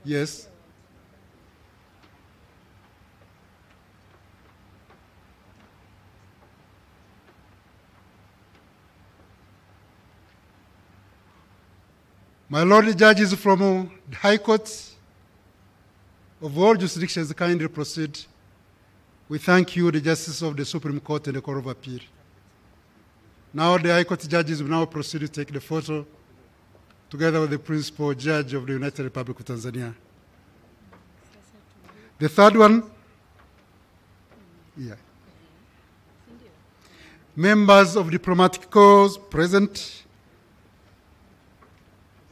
Yes. My Lord Judges from the High Court of all jurisdictions, kindly proceed. We thank you, the Justice of the Supreme Court and the Court of Appeal. Now the High Court judges will now proceed to take the photo together with the Principal Judge of the United Republic of Tanzania. The third one, members of diplomatic corps present,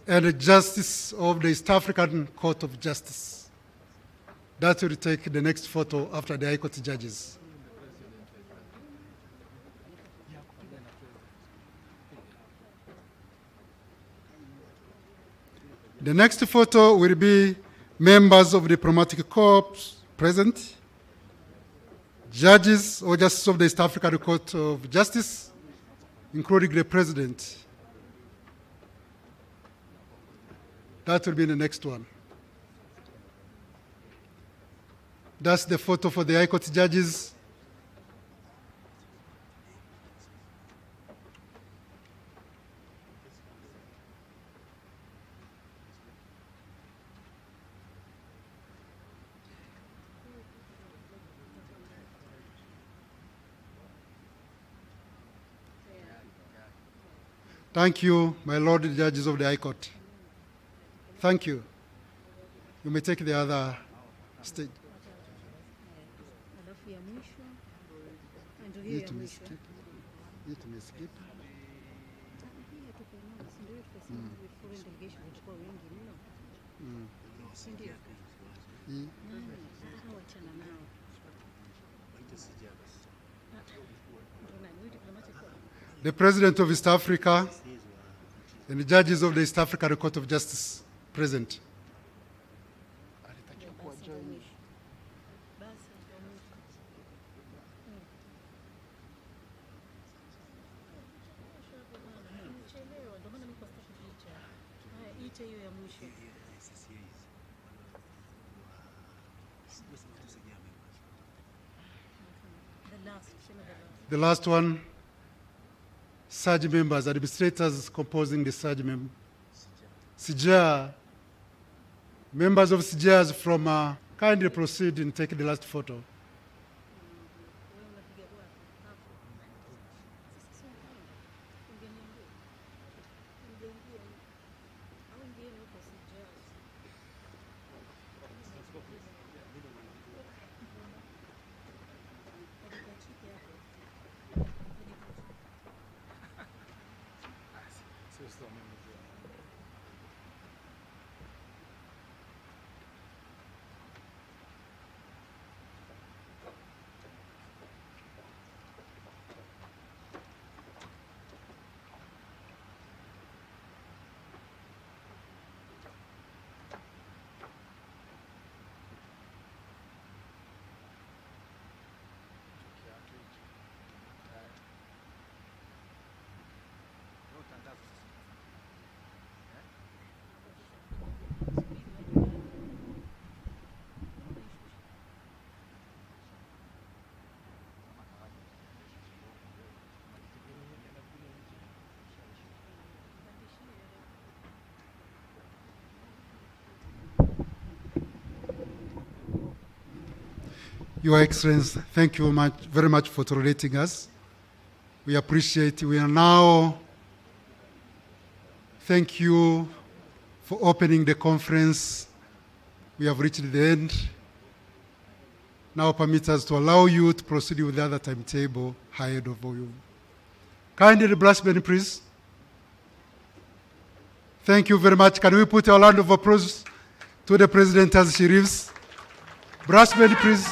and the Justice of the East African Court of Justice. That will take the next photo after the High Court judges. The next photo will be members of diplomatic corps present, judges or justices of the East African Court of Justice, including the President. That will be the next one. That's the photo for the High Court judges. Thank you, my Lord, the judges of the High Court. Thank you. You may take the other stage. The President of East Africa and the judges of the East African Court of Justice present. The last one, SAG members, administrators composing the SAG members. SIJA, members of SIJAs from, kindly proceed and take the last photo. Your Excellency, thank you very much for tolerating us. We appreciate it. We are now, thank you for opening the conference. We have reached the end. Now permit us to allow you to proceed with the other timetable ahead of you. Kindly the brass band, please. Thank you very much. Can we put a round of applause to the President as she leaves? Brass band, please.